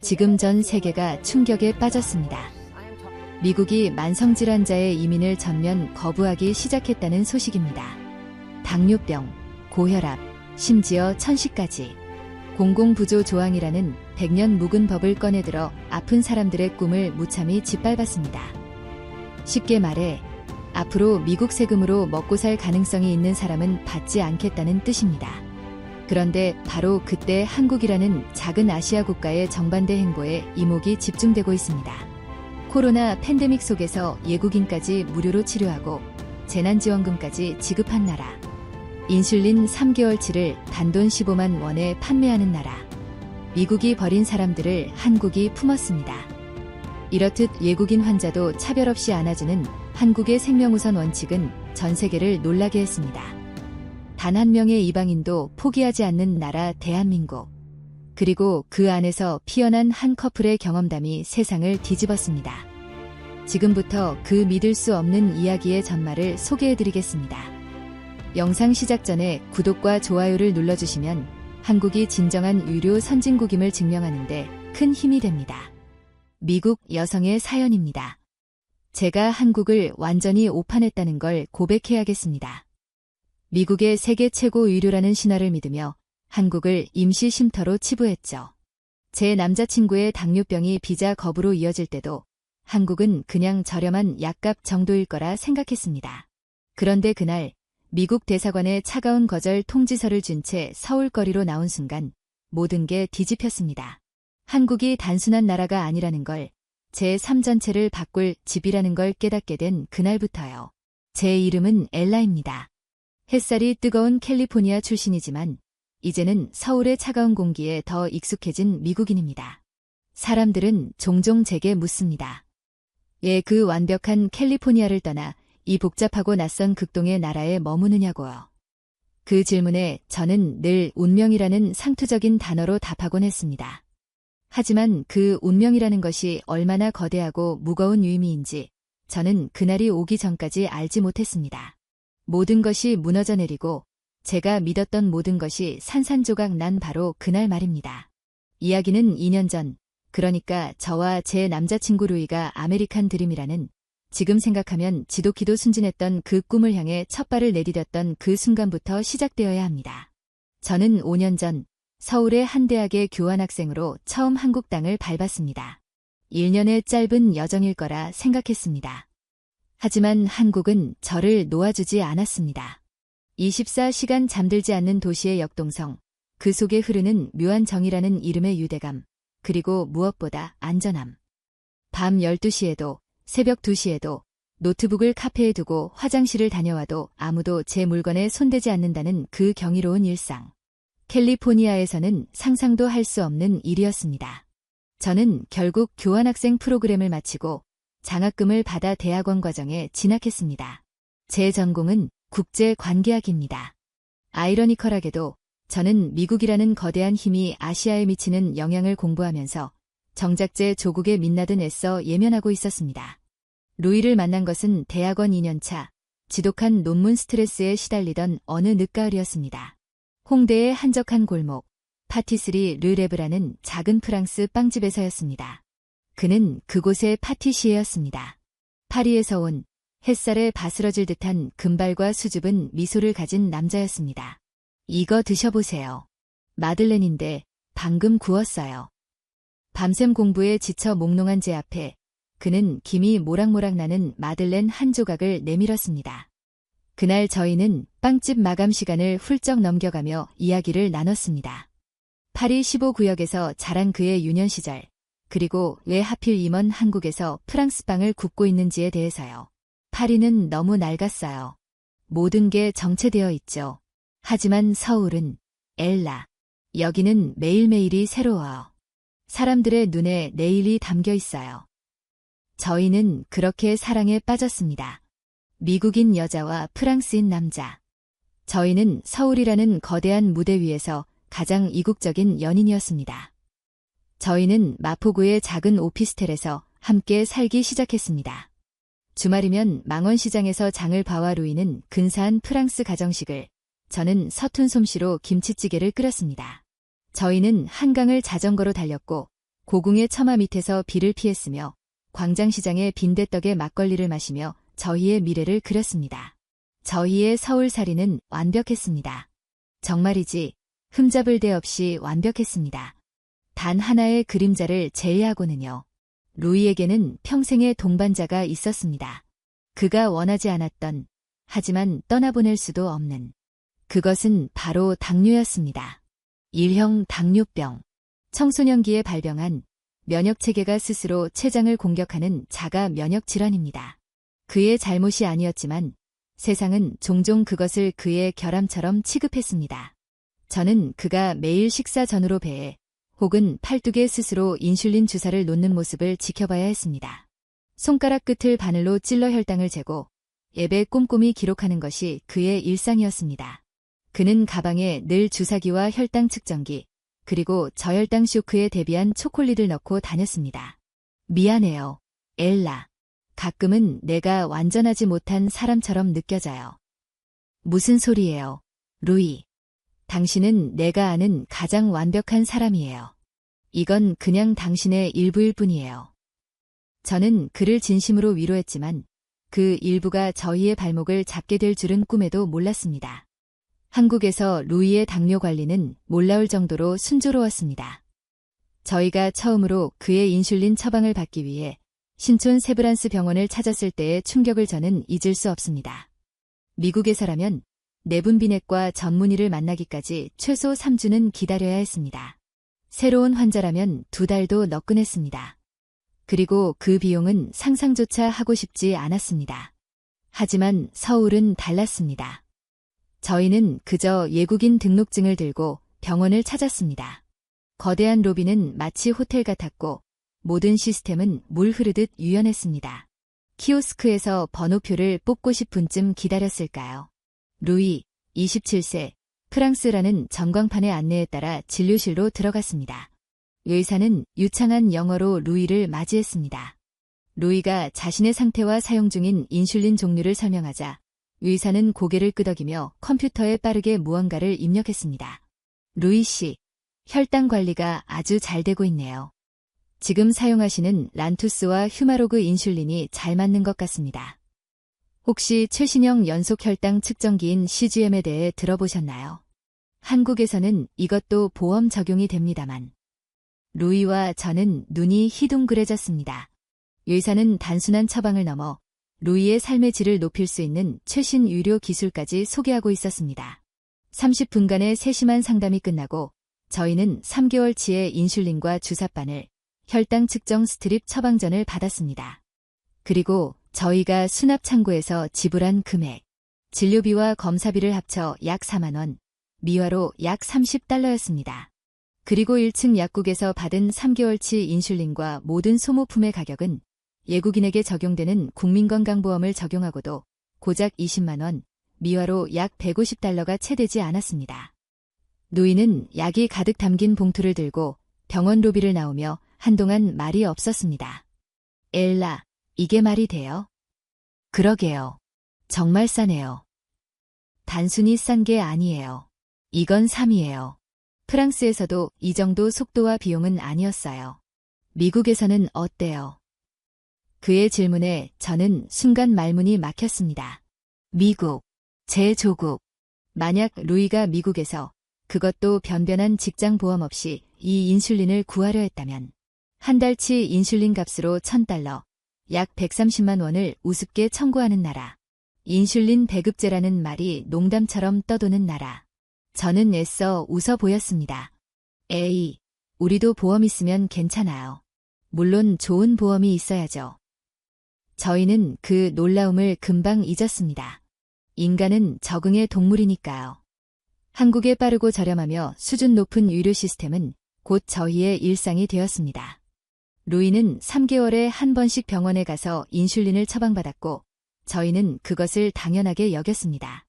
지금 전 세계가 충격에 빠졌습니다. 미국이 만성질환자의 이민을 전면 거부하기 시작했다는 소식입니다. 당뇨병, 고혈압, 심지어 천식까지. 공공부조 조항이라는 100년 묵은 법을 꺼내들어 아픈 사람들의 꿈을 무참히 짓밟았습니다. 쉽게 말해 앞으로 미국 세금으로 먹고 살 가능성이 있는 사람은 받지 않겠다는 뜻입니다. 그런데 바로 그때 한국이라는 작은 아시아 국가의 정반대 행보에 이목이 집중되고 있습니다. 코로나 팬데믹 속에서 외국인까지 무료로 치료하고 재난지원금까지 지급한 나라. 인슐린 3개월치를 단돈 15만 원에 판매하는 나라. 미국이 버린 사람들을 한국이 품었습니다. 이렇듯 외국인 환자도 차별 없이 안아주는 한국의 생명우선 원칙은 전 세계를 놀라게 했습니다. 단 한 명의 이방인도 포기하지 않는 나라 대한민국. 그리고 그 안에서 피어난 한 커플의 경험담이 세상을 뒤집었습니다. 지금부터 그 믿을 수 없는 이야기의 전말을 소개해드리겠습니다. 영상 시작 전에 구독과 좋아요를 눌러주시면 한국이 진정한 유료 선진국임을 증명하는데 큰 힘이 됩니다. 미국 여성의 사연입니다. 제가 한국을 완전히 오판했다는 걸 고백해야겠습니다. 미국의 세계 최고 의료라는 신화를 믿으며 한국을 임시 쉼터로 치부했죠. 제 남자친구의 당뇨병이 비자 거부로 이어질 때도 한국은 그냥 저렴한 약값 정도일 거라 생각했습니다. 그런데 그날 미국 대사관에 차가운 거절 통지서를 준 채 서울거리로 나온 순간 모든 게 뒤집혔습니다. 한국이 단순한 나라가 아니라는 걸, 제 삶 전체를 바꿀 집이라는 걸 깨닫게 된 그날부터요. 제 이름은 엘라입니다. 햇살이 뜨거운 캘리포니아 출신이지만 이제는 서울의 차가운 공기에 더 익숙해진 미국인입니다. 사람들은 종종 제게 묻습니다. 왜 그 완벽한 캘리포니아를 떠나 이 복잡하고 낯선 극동의 나라에 머무느냐고요. 그 질문에 저는 늘 운명이라는 상투적인 단어로 답하곤 했습니다. 하지만 그 운명이라는 것이 얼마나 거대하고 무거운 의미인지 저는 그날이 오기 전까지 알지 못했습니다. 모든 것이 무너져 내리고 제가 믿었던 모든 것이 산산조각 난 바로 그날 말입니다. 이야기는 2년 전, 그러니까 저와 제 남자친구 루이가 아메리칸 드림이라는, 지금 생각하면 지독히도 순진했던 그 꿈을 향해 첫 발을 내디뎠던 그 순간부터 시작되어야 합니다. 저는 5년 전 서울의 한 대학의 교환학생으로 처음 한국 땅을 밟았습니다. 1년의 짧은 여정일 거라 생각했습니다. 하지만 한국은 저를 놓아주지 않았습니다. 24시간 잠들지 않는 도시의 역동성, 그 속에 흐르는 묘한 정이라는 이름의 유대감, 그리고 무엇보다 안전함. 밤 12시에도 새벽 2시에도 노트북을 카페에 두고 화장실을 다녀와도 아무도 제 물건에 손대지 않는다는 그 경이로운 일상. 캘리포니아에서는 상상도 할 수 없는 일이었습니다. 저는 결국 교환학생 프로그램을 마치고 장학금을 받아 대학원 과정에 진학했습니다. 제 전공은 국제관계학입니다. 아이러니컬하게도 저는 미국이라는 거대한 힘이 아시아에 미치는 영향을 공부하면서 정작 제 조국의 민낯은 애써 예면하고 있었습니다. 루이를 만난 것은 대학원 2년차, 지독한 논문 스트레스에 시달리던 어느 늦가을이었습니다. 홍대의 한적한 골목, 파티스리 르레브라는 작은 프랑스 빵집에서였습니다. 그는 그곳의 파티시에였습니다. 파리에서 온 햇살에 바스러질 듯한 금발과 수줍은 미소를 가진 남자였습니다. 이거 드셔보세요. 마들렌인데 방금 구웠어요. 밤샘 공부에 지쳐 몽롱한 제 앞에 그는 김이 모락모락 나는 마들렌 한 조각을 내밀었습니다. 그날 저희는 빵집 마감 시간을 훌쩍 넘겨가며 이야기를 나눴습니다. 파리 15구역에서 자란 그의 유년 시절, 그리고 왜 하필 임원 한국에서 프랑스 빵을 굽고 있는지에 대해서요. 파리는 너무 낡았어요. 모든 게 정체되어 있죠. 하지만 서울은, 엘라, 여기는 매일매일이 새로워요. 사람들의 눈에 내일이 담겨 있어요. 저희는 그렇게 사랑에 빠졌습니다. 미국인 여자와 프랑스인 남자. 저희는 서울이라는 거대한 무대 위에서 가장 이국적인 연인이었습니다. 저희는 마포구의 작은 오피스텔에서 함께 살기 시작했습니다. 주말이면 망원시장에서 장을 봐와 루이는 근사한 프랑스 가정식을, 저는 서툰 솜씨로 김치찌개를 끓였습니다. 저희는 한강을 자전거로 달렸고 고궁의 처마 밑에서 비를 피했으며 광장시장의 빈대떡에 막걸리를 마시며 저희의 미래를 그렸습니다. 저희의 서울살이는 완벽했습니다. 정말이지 흠잡을 데 없이 완벽했습니다. 단 하나의 그림자를 제외하고는요. 루이에게는 평생의 동반자가 있었습니다. 그가 원하지 않았던, 하지만 떠나보낼 수도 없는. 그것은 바로 당뇨였습니다. 일형 당뇨병. 청소년기에 발병한 면역체계가 스스로 췌장을 공격하는 자가 면역질환입니다. 그의 잘못이 아니었지만 세상은 종종 그것을 그의 결함처럼 취급했습니다. 저는 그가 매일 식사 전후로 배에 혹은 팔뚝에 스스로 인슐린 주사를 놓는 모습을 지켜봐야 했습니다. 손가락 끝을 바늘로 찔러 혈당을 재고 앱에 꼼꼼히 기록하는 것이 그의 일상이었습니다. 그는 가방에 늘 주사기와 혈당 측정기, 그리고 저혈당 쇼크에 대비한 초콜릿을 넣고 다녔습니다. 미안해요, 엘라. 가끔은 내가 완전하지 못한 사람처럼 느껴져요. 무슨 소리예요, 루이. 당신은 내가 아는 가장 완벽한 사람이에요. 이건 그냥 당신의 일부일 뿐이에요. 저는 그를 진심으로 위로했지만 그 일부가 저희의 발목을 잡게 될 줄은 꿈에도 몰랐습니다. 한국에서 루이의 당뇨 관리는 놀라울 정도로 순조로웠습니다. 저희가 처음으로 그의 인슐린 처방을 받기 위해 신촌 세브란스 병원을 찾았을 때의 충격을 저는 잊을 수 없습니다. 미국에서라면 내분비내과 전문의를 만나기까지 최소 3주는 기다려야 했습니다. 새로운 환자라면 2달도 너끈했습니다. 그리고 그 비용은 상상조차 하고 싶지 않았습니다. 하지만 서울은 달랐습니다. 저희는 그저 외국인 등록증을 들고 병원을 찾았습니다. 거대한 로비는 마치 호텔 같았고 모든 시스템은 물 흐르듯 유연했습니다. 키오스크에서 번호표를 뽑고 싶은 쯤 기다렸을까요? 루이, 27세, 프랑스라는 전광판의 안내에 따라 진료실로 들어갔습니다. 의사는 유창한 영어로 루이를 맞이했습니다. 루이가 자신의 상태와 사용 중인 인슐린 종류를 설명하자 의사는 고개를 끄덕이며 컴퓨터에 빠르게 무언가를 입력했습니다. 루이 씨, 혈당 관리가 아주 잘 되고 있네요. 지금 사용하시는 란투스와 휴마로그 인슐린이 잘 맞는 것 같습니다. 혹시 최신형 연속 혈당 측정기인 CGM에 대해 들어보셨나요? 한국에서는 이것도 보험 적용이 됩니다만. 루이와 저는 눈이 희둥그레졌습니다. 의사는 단순한 처방을 넘어 루이의 삶의 질을 높일 수 있는 최신 의료 기술까지 소개하고 있었습니다. 30분간의 세심한 상담이 끝나고 저희는 3개월치의 인슐린과 주사바늘, 혈당 측정 스트립 처방전을 받았습니다. 그리고 저희가 수납 창구에서 지불한 금액, 진료비와 검사비를 합쳐 약 4만 원, 미화로 약 30달러였습니다. 그리고 1층 약국에서 받은 3개월치 인슐린과 모든 소모품의 가격은 외국인에게 적용되는 국민건강보험을 적용하고도 고작 20만 원, 미화로 약 150달러가 채 되지 않았습니다. 루이는 약이 가득 담긴 봉투를 들고 병원 로비를 나오며 한동안 말이 없었습니다. 엘라, 이게 말이 돼요? 그러게요. 정말 싸네요. 단순히 싼 게 아니에요. 이건 3이에요. 프랑스에서도 이 정도 속도와 비용은 아니었어요. 미국에서는 어때요? 그의 질문에 저는 순간 말문이 막혔습니다. 미국, 제 조국. 만약 루이가 미국에서 그것도 변변한 직장 보험 없이 이 인슐린을 구하려 했다면 한 달치 인슐린 값으로 1,000달러, 약 130만 원을 우습게 청구하는 나라. 인슐린 배급제라는 말이 농담처럼 떠도는 나라. 저는 애써 웃어 보였습니다. 에이, 우리도 보험 있으면 괜찮아요. 물론 좋은 보험이 있어야죠. 저희는 그 놀라움을 금방 잊었습니다. 인간은 적응의 동물이니까요. 한국의 빠르고 저렴하며 수준 높은 의료 시스템은 곧 저희의 일상이 되었습니다. 루이는 3개월에 한 번씩 병원에 가서 인슐린을 처방받았고 저희는 그것을 당연하게 여겼습니다.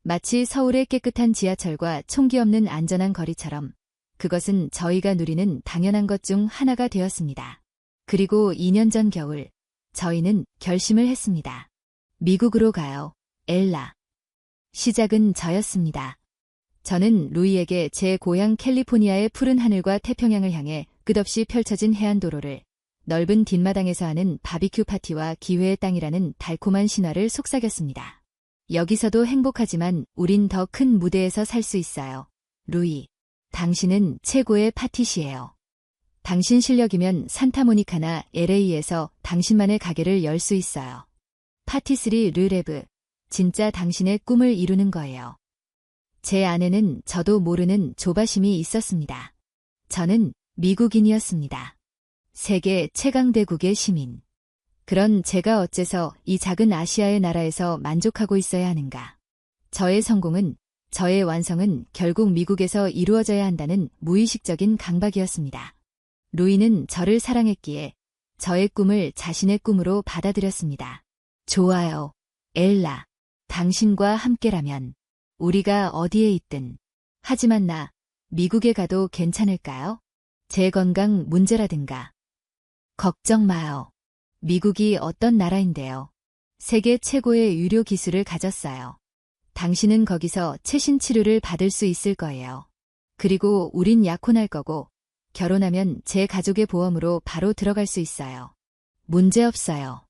마치 서울의 깨끗한 지하철과 총기 없는 안전한 거리처럼 그것은 저희가 누리는 당연한 것 중 하나가 되었습니다. 그리고 2년 전 겨울 저희는 결심을 했습니다. 미국으로 가요, 엘라. 시작은 저였습니다. 저는 루이에게 제 고향 캘리포니아의 푸른 하늘과 태평양을 향해 끝없이 펼쳐진 해안도로를, 넓은 뒷마당에서 하는 바비큐 파티와 기회의 땅이라는 달콤한 신화를 속삭였습니다. 여기서도 행복하지만 우린 더 큰 무대에서 살 수 있어요. 루이, 당신은 최고의 파티시예요. 당신 실력이면 산타모니카나 LA에서 당신만의 가게를 열 수 있어요. 파티스리 르레브, 진짜 당신의 꿈을 이루는 거예요. 제 안에는 저도 모르는 조바심이 있었습니다. 저는 미국인이었습니다. 세계 최강대국의 시민. 그런 제가 어째서 이 작은 아시아의 나라에서 만족하고 있어야 하는가. 저의 성공은, 저의 완성은 결국 미국에서 이루어져야 한다는 무의식적인 강박이었습니다. 루이는 저를 사랑했기에 저의 꿈을 자신의 꿈으로 받아들였습니다. 좋아요, 엘라. 당신과 함께라면 우리가 어디에 있든. 하지만 나 미국에 가도 괜찮을까요? 제 건강 문제라든가. 걱정 마요. 미국이 어떤 나라인데요. 세계 최고의 의료 기술을 가졌어요. 당신은 거기서 최신 치료를 받을 수 있을 거예요. 그리고 우린 약혼할 거고 결혼하면 제 가족의 보험으로 바로 들어갈 수 있어요. 문제없어요.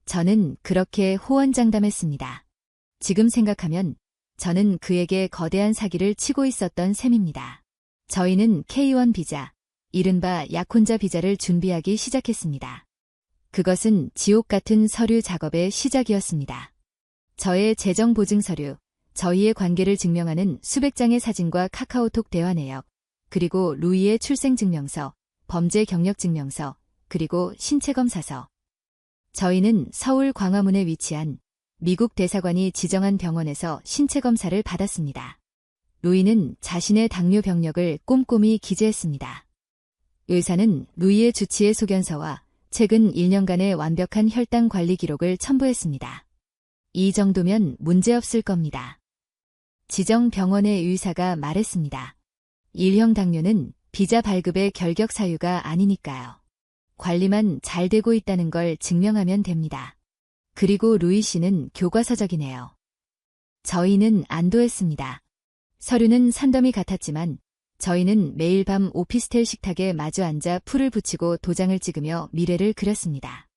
저는 그렇게 호언장담했습니다. 지금 생각하면 저는 그에게 거대한 사기를 치고 있었던 셈입니다. 저희는 K1 비자, 이른바 약혼자 비자를 준비하기 시작했습니다. 그것은 지옥 같은 서류 작업의 시작이었습니다. 저의 재정 보증 서류, 저희의 관계를 증명하는 수백 장의 사진과 카카오톡 대화 내역, 그리고 루이의 출생증명서, 범죄 경력증명서, 그리고 신체검사서. 저희는 서울 광화문에 위치한 미국 대사관이 지정한 병원에서 신체검사를 받았습니다. 루이는 자신의 당뇨 병력을 꼼꼼히 기재했습니다. 의사는 루이의 주치의 소견서와 최근 1년간의 완벽한 혈당 관리 기록을 첨부했습니다. 이 정도면 문제없을 겁니다. 지정 병원의 의사가 말했습니다. 1형 당뇨는 비자 발급의 결격 사유가 아니니까요. 관리만 잘 되고 있다는 걸 증명하면 됩니다. 그리고 루이 씨는 교과서적이네요. 저희는 안도했습니다. 서류는 산더미 같았지만 저희는 매일 밤 오피스텔 식탁에 마주 앉아 풀을 붙이고 도장을 찍으며 미래를 그렸습니다.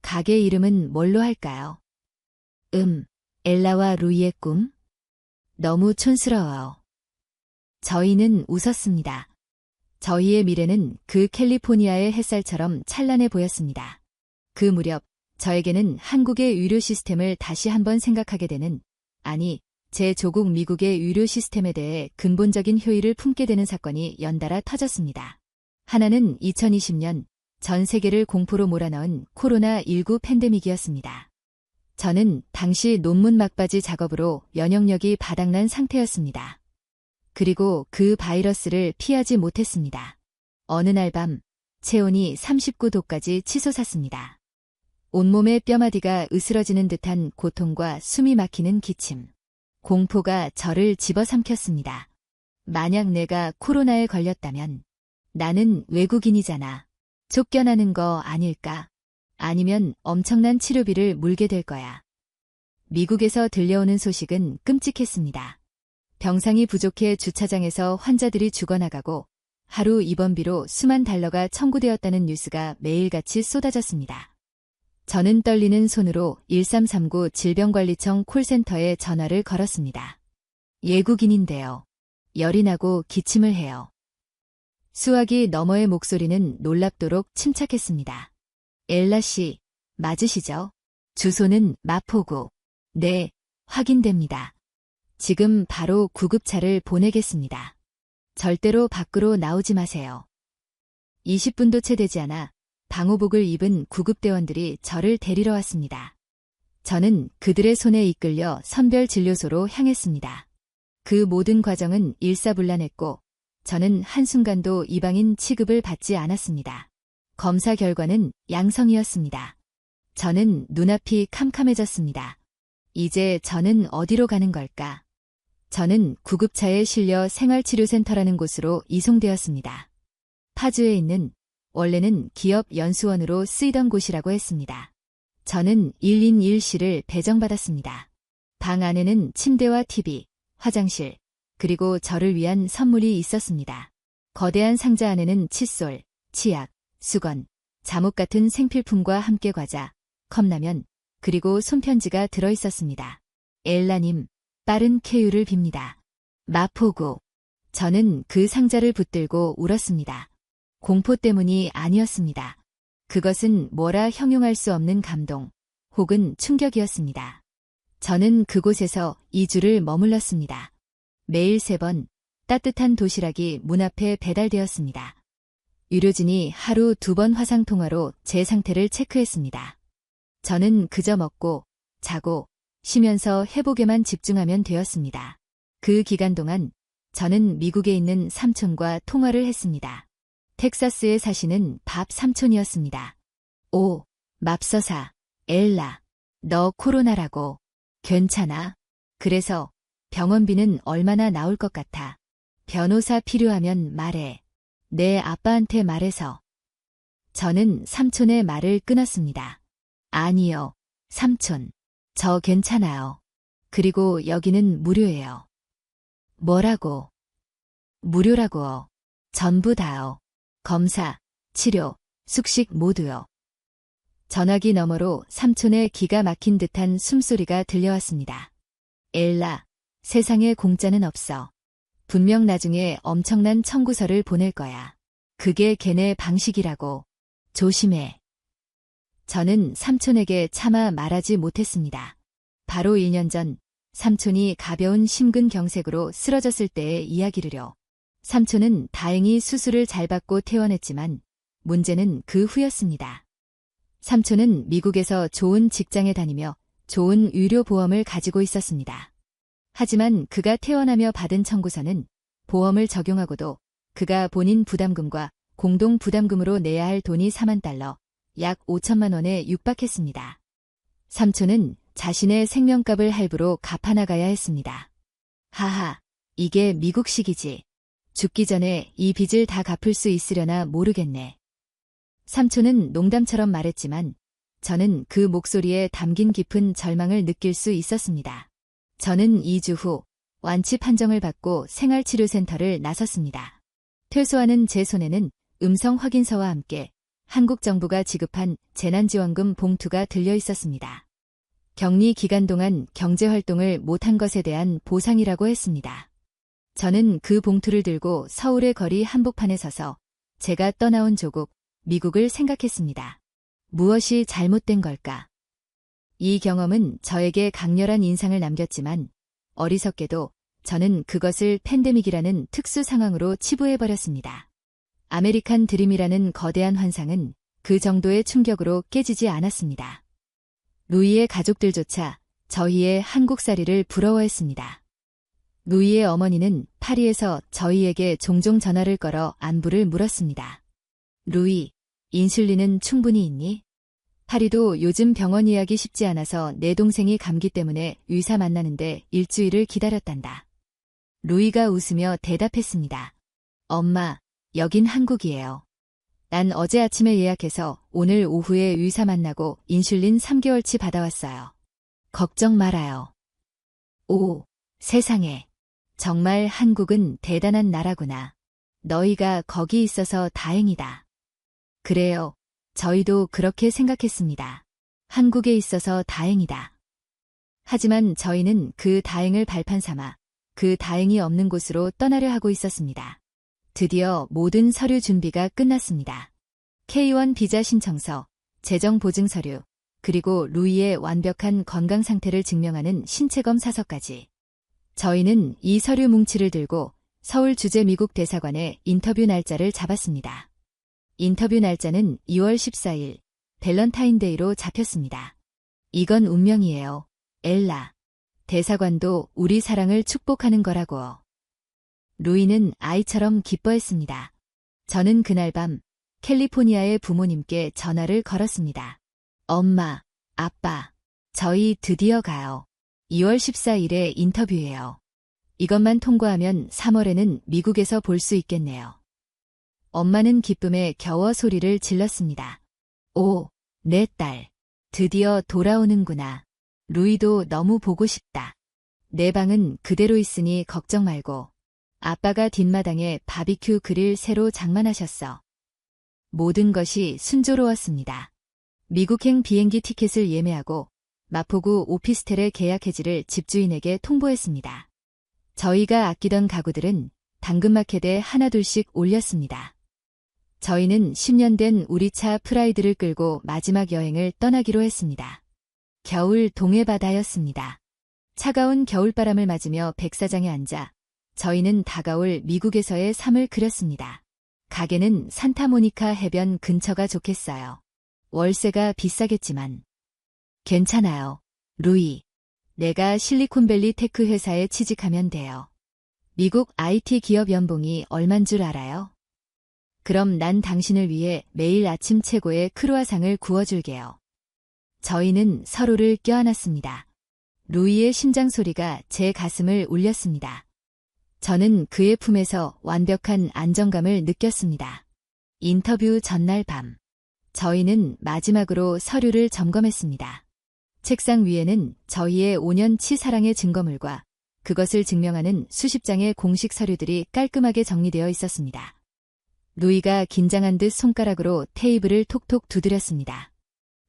가게 이름은 뭘로 할까요? 엘라와 루이의 꿈? 너무 촌스러워요. 저희는 웃었습니다. 저희의 미래는 그 캘리포니아의 햇살처럼 찬란해 보였습니다. 그 무렵 저에게는 한국의 의료 시스템을 다시 한번 생각하게 되는, 아니, 제 조국 미국의 의료 시스템에 대해 근본적인 효의를 품게 되는 사건이 연달아 터졌습니다. 하나는 2020년 전 세계를 공포로 몰아넣은 코로나19 팬데믹이었습니다. 저는 당시 논문 막바지 작업으로 면역력이 바닥난 상태였습니다. 그리고 그 바이러스를 피하지 못했습니다. 어느 날 밤 체온이 39도까지 치솟았습니다. 온몸의 뼈마디가 으스러지는 듯한 고통과 숨이 막히는 기침. 공포가 저를 집어삼켰습니다. 만약 내가 코로나에 걸렸다면 나는 외국인이잖아. 쫓겨나는 거 아닐까? 아니면 엄청난 치료비를 물게 될 거야. 미국에서 들려오는 소식은 끔찍했습니다. 병상이 부족해 주차장에서 환자들이 죽어나가고 하루 입원비로 수만 달러가 청구되었다는 뉴스가 매일같이 쏟아졌습니다. 저는 떨리는 손으로 1339 질병관리청 콜센터에 전화를 걸었습니다. 외국인인데요. 열이 나고 기침을 해요. 수화기 너머의 목소리는 놀랍도록 침착했습니다. 엘라 씨, 맞으시죠? 주소는 마포구. 네, 확인됩니다. 지금 바로 구급차를 보내겠습니다. 절대로 밖으로 나오지 마세요. 20분도 채 되지 않아 방호복을 입은 구급대원들이 저를 데리러 왔습니다. 저는 그들의 손에 이끌려 선별진료소로 향했습니다. 그 모든 과정은 일사불란했고 저는 한순간도 이방인 취급을 받지 않았습니다. 검사 결과는 양성이었습니다. 저는 눈앞이 캄캄해졌습니다. 이제 저는 어디로 가는 걸까? 저는 구급차에 실려 생활치료센터라는 곳으로 이송되었습니다. 파주에 있는, 원래는 기업 연수원으로 쓰이던 곳이라고 했습니다. 저는 101실을 배정받았습니다. 방 안에는 침대와 TV, 화장실, 그리고 저를 위한 선물이 있었습니다. 거대한 상자 안에는 칫솔, 치약, 수건, 잠옷 같은 생필품과 함께 과자, 컵라면, 그리고 손편지가 들어있었습니다. 엘라님, 빠른 쾌유를 빕니다. 마포구. 저는 그 상자를 붙들고 울었습니다. 공포 때문이 아니었습니다. 그것은 뭐라 형용할 수 없는 감동, 혹은 충격이었습니다. 저는 그곳에서 2주를 머물렀습니다. 매일 3번 따뜻한 도시락이 문 앞에 배달되었습니다. 유료진이 하루 2번 화상통화로 제 상태를 체크했습니다. 저는 그저 먹고, 자고, 쉬면서 회복에만 집중하면 되었습니다. 그 기간 동안 저는 미국에 있는 삼촌과 통화를 했습니다. 텍사스에 사시는 밥 삼촌이었습니다. 오, 맙서사, 엘라, 너 코로나라고. 괜찮아? 그래서 병원비는 얼마나 나올 것 같아? 변호사 필요하면 말해. 내 아빠한테 말해서. 저는 삼촌의 말을 끊었습니다. 아니요, 삼촌. 저 괜찮아요. 그리고 여기는 무료예요. 뭐라고? 무료라고요. 전부 다요. 검사, 치료, 숙식 모두요. 전화기 너머로 삼촌의 기가 막힌 듯한 숨소리가 들려왔습니다. 엘라, 세상에 공짜는 없어. 분명 나중에 엄청난 청구서를 보낼 거야. 그게 걔네 방식이라고. 조심해. 저는 삼촌에게 차마 말하지 못했습니다. 바로 1년 전 삼촌이 가벼운 심근경색으로 쓰러졌을 때의 이야기를요. 삼촌은 다행히 수술을 잘 받고 퇴원했지만 문제는 그 후였습니다. 삼촌은 미국에서 좋은 직장에 다니며 좋은 의료보험을 가지고 있었습니다. 하지만 그가 퇴원하며 받은 청구서는 보험을 적용하고도 그가 본인 부담금과 공동 부담금으로 내야 할 돈이 4만 달러, 약 5천만 원에 육박했습니다. 삼촌은 자신의 생명값을 할부로 갚아나가야 했습니다. 하하, 이게 미국식이지. 죽기 전에 이 빚을 다 갚을 수 있으려나 모르겠네. 삼촌은 농담처럼 말했지만 저는 그 목소리에 담긴 깊은 절망을 느낄 수 있었습니다. 저는 2주 후 완치 판정을 받고 생활치료센터를 나섰습니다. 퇴소하는 제 손에는 음성 확인서와 함께 한국 정부가 지급한 재난지원금 봉투가 들려 있었습니다. 격리 기간 동안 경제활동을 못한 것에 대한 보상이라고 했습니다. 저는 그 봉투를 들고 서울의 거리 한복판에 서서 제가 떠나온 조국, 미국을 생각했습니다. 무엇이 잘못된 걸까? 이 경험은 저에게 강렬한 인상을 남겼지만 어리석게도 저는 그것을 팬데믹이라는 특수 상황으로 치부해버렸습니다. 아메리칸 드림이라는 거대한 환상은 그 정도의 충격으로 깨지지 않았습니다. 루이의 가족들조차 저희의 한국살이를 부러워했습니다. 루이의 어머니는 파리에서 저희에게 종종 전화를 걸어 안부를 물었습니다. 루이, 인슐린은 충분히 있니? 파리도 요즘 병원 예약이 쉽지 않아서 내 동생이 감기 때문에 의사 만나는데 일주일을 기다렸단다. 루이가 웃으며 대답했습니다. 엄마, 여긴 한국이에요. 난 어제 아침에 예약해서 오늘 오후에 의사 만나고 인슐린 3개월치 받아왔어요. 걱정 말아요. 오, 세상에. 정말 한국은 대단한 나라구나. 너희가 거기 있어서 다행이다. 그래요. 저희도 그렇게 생각했습니다. 한국에 있어서 다행이다. 하지만 저희는 그 다행을 발판 삼아 그 다행이 없는 곳으로 떠나려 하고 있었습니다. 드디어 모든 서류 준비가 끝났습니다. K1 비자 신청서, 재정 보증 서류, 그리고 루이의 완벽한 건강 상태를 증명하는 신체검 사서까지. 저희는 이 서류 뭉치를 들고 서울 주재 미국 대사관에 인터뷰 날짜를 잡았습니다. 인터뷰 날짜는 2월 14일, 밸런타인데이로 잡혔습니다. 이건 운명이에요, 엘라. 대사관도 우리 사랑을 축복하는 거라고. 루이는 아이처럼 기뻐했습니다. 저는 그날 밤 캘리포니아의 부모님께 전화를 걸었습니다. 엄마, 아빠, 저희 드디어 가요. 2월 14일에 인터뷰예요. 이것만 통과하면 3월에는 미국에서 볼 수 있겠네요. 엄마는 기쁨에 겨워 소리를 질렀습니다. 오, 내 딸. 드디어 돌아오는구나. 루이도 너무 보고 싶다. 내 방은 그대로 있으니 걱정 말고. 아빠가 뒷마당에 바비큐 그릴 새로 장만하셨어. 모든 것이 순조로웠습니다. 미국행 비행기 티켓을 예매하고 마포구 오피스텔의 계약 해지를 집주인에게 통보했습니다. 저희가 아끼던 가구들은 당근마켓에 하나둘씩 올렸습니다. 저희는 10년 된 우리 차 프라이드를 끌고 마지막 여행을 떠나기로 했습니다. 겨울 동해바다였습니다. 차가운 겨울바람을 맞으며 백사장에 앉아 저희는 다가올 미국에서의 삶을 그렸습니다. 가게는 산타모니카 해변 근처가 좋겠어요. 월세가 비싸겠지만. 괜찮아요, 루이. 내가 실리콘밸리 테크 회사에 취직하면 돼요. 미국 IT 기업 연봉이 얼만 줄 알아요? 그럼 난 당신을 위해 매일 아침 최고의 크루아상을 구워줄게요. 저희는 서로를 껴안았습니다. 루이의 심장 소리가 제 가슴을 울렸습니다. 저는 그의 품에서 완벽한 안정감을 느꼈습니다. 인터뷰 전날 밤. 저희는 마지막으로 서류를 점검했습니다. 책상 위에는 저희의 5년치 사랑의 증거물과 그것을 증명하는 수십 장의 공식 서류들이 깔끔하게 정리되어 있었습니다. 루이가 긴장한 듯 손가락으로 테이블을 톡톡 두드렸습니다.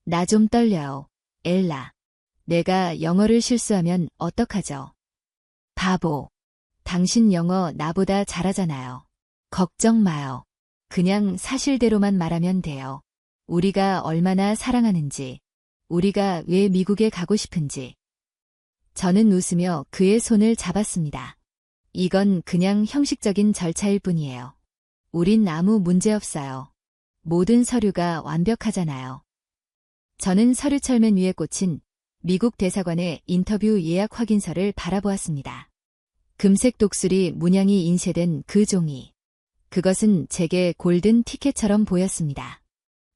나 좀 떨려요, 엘라. 내가 영어를 실수하면 어떡하죠? 바보. 당신 영어 나보다 잘하잖아요. 걱정 마요. 그냥 사실대로만 말하면 돼요. 우리가 얼마나 사랑하는지, 우리가 왜 미국에 가고 싶은지. 저는 웃으며 그의 손을 잡았습니다. 이건 그냥 형식적인 절차일 뿐이에요. 우린 아무 문제 없어요. 모든 서류가 완벽하잖아요. 저는 서류 철맨 위에 꽂힌 미국 대사관의 인터뷰 예약 확인서를 바라보았습니다. 금색 독수리 문양이 인쇄된 그 종이. 그것은 제게 골든 티켓처럼 보였습니다.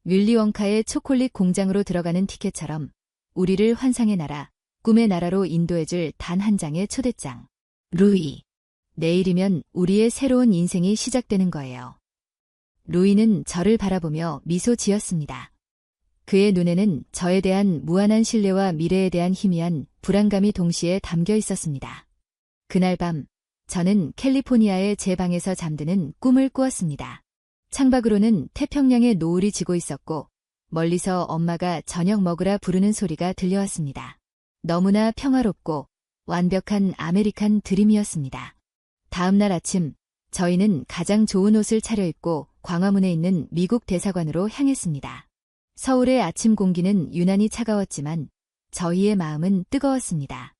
윌리 원카의 초콜릿 공장으로 들어가는 티켓처럼 우리를 환상의 나라, 꿈의 나라로 인도해줄 단 한 장의 초대장. 루이. 내일이면 우리의 새로운 인생이 시작되는 거예요. 루이는 저를 바라보며 미소 지었습니다. 그의 눈에는 저에 대한 무한한 신뢰와 미래에 대한 희미한 불안감이 동시에 담겨 있었습니다. 그날 밤, 저는 캘리포니아의 제 방에서 잠드는 꿈을 꾸었습니다. 창밖으로는 태평양의 노을이 지고 있었고 멀리서 엄마가 저녁 먹으라 부르는 소리가 들려왔습니다. 너무나 평화롭고 완벽한 아메리칸 드림이었습니다. 다음 날 아침, 저희는 가장 좋은 옷을 차려입고 광화문에 있는 미국 대사관으로 향했습니다. 서울의 아침 공기는 유난히 차가웠지만 저희의 마음은 뜨거웠습니다.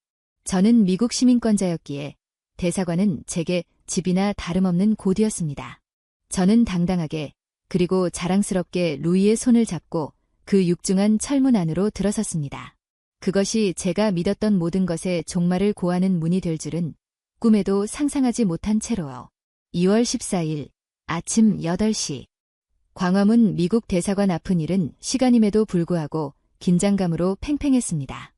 저는 미국 시민권자였기에 대사관은 제게 집이나 다름없는 곳이었습니다. 저는 당당하게 그리고 자랑스럽게 루이의 손을 잡고 그 육중한 철문 안으로 들어섰습니다. 그것이 제가 믿었던 모든 것의 종말을 고하는 문이 될 줄은 꿈에도 상상하지 못한 채로요. 2월 14일 아침 8시 광화문 미국 대사관 앞은 일은 시간임에도 불구하고 긴장감으로 팽팽했습니다.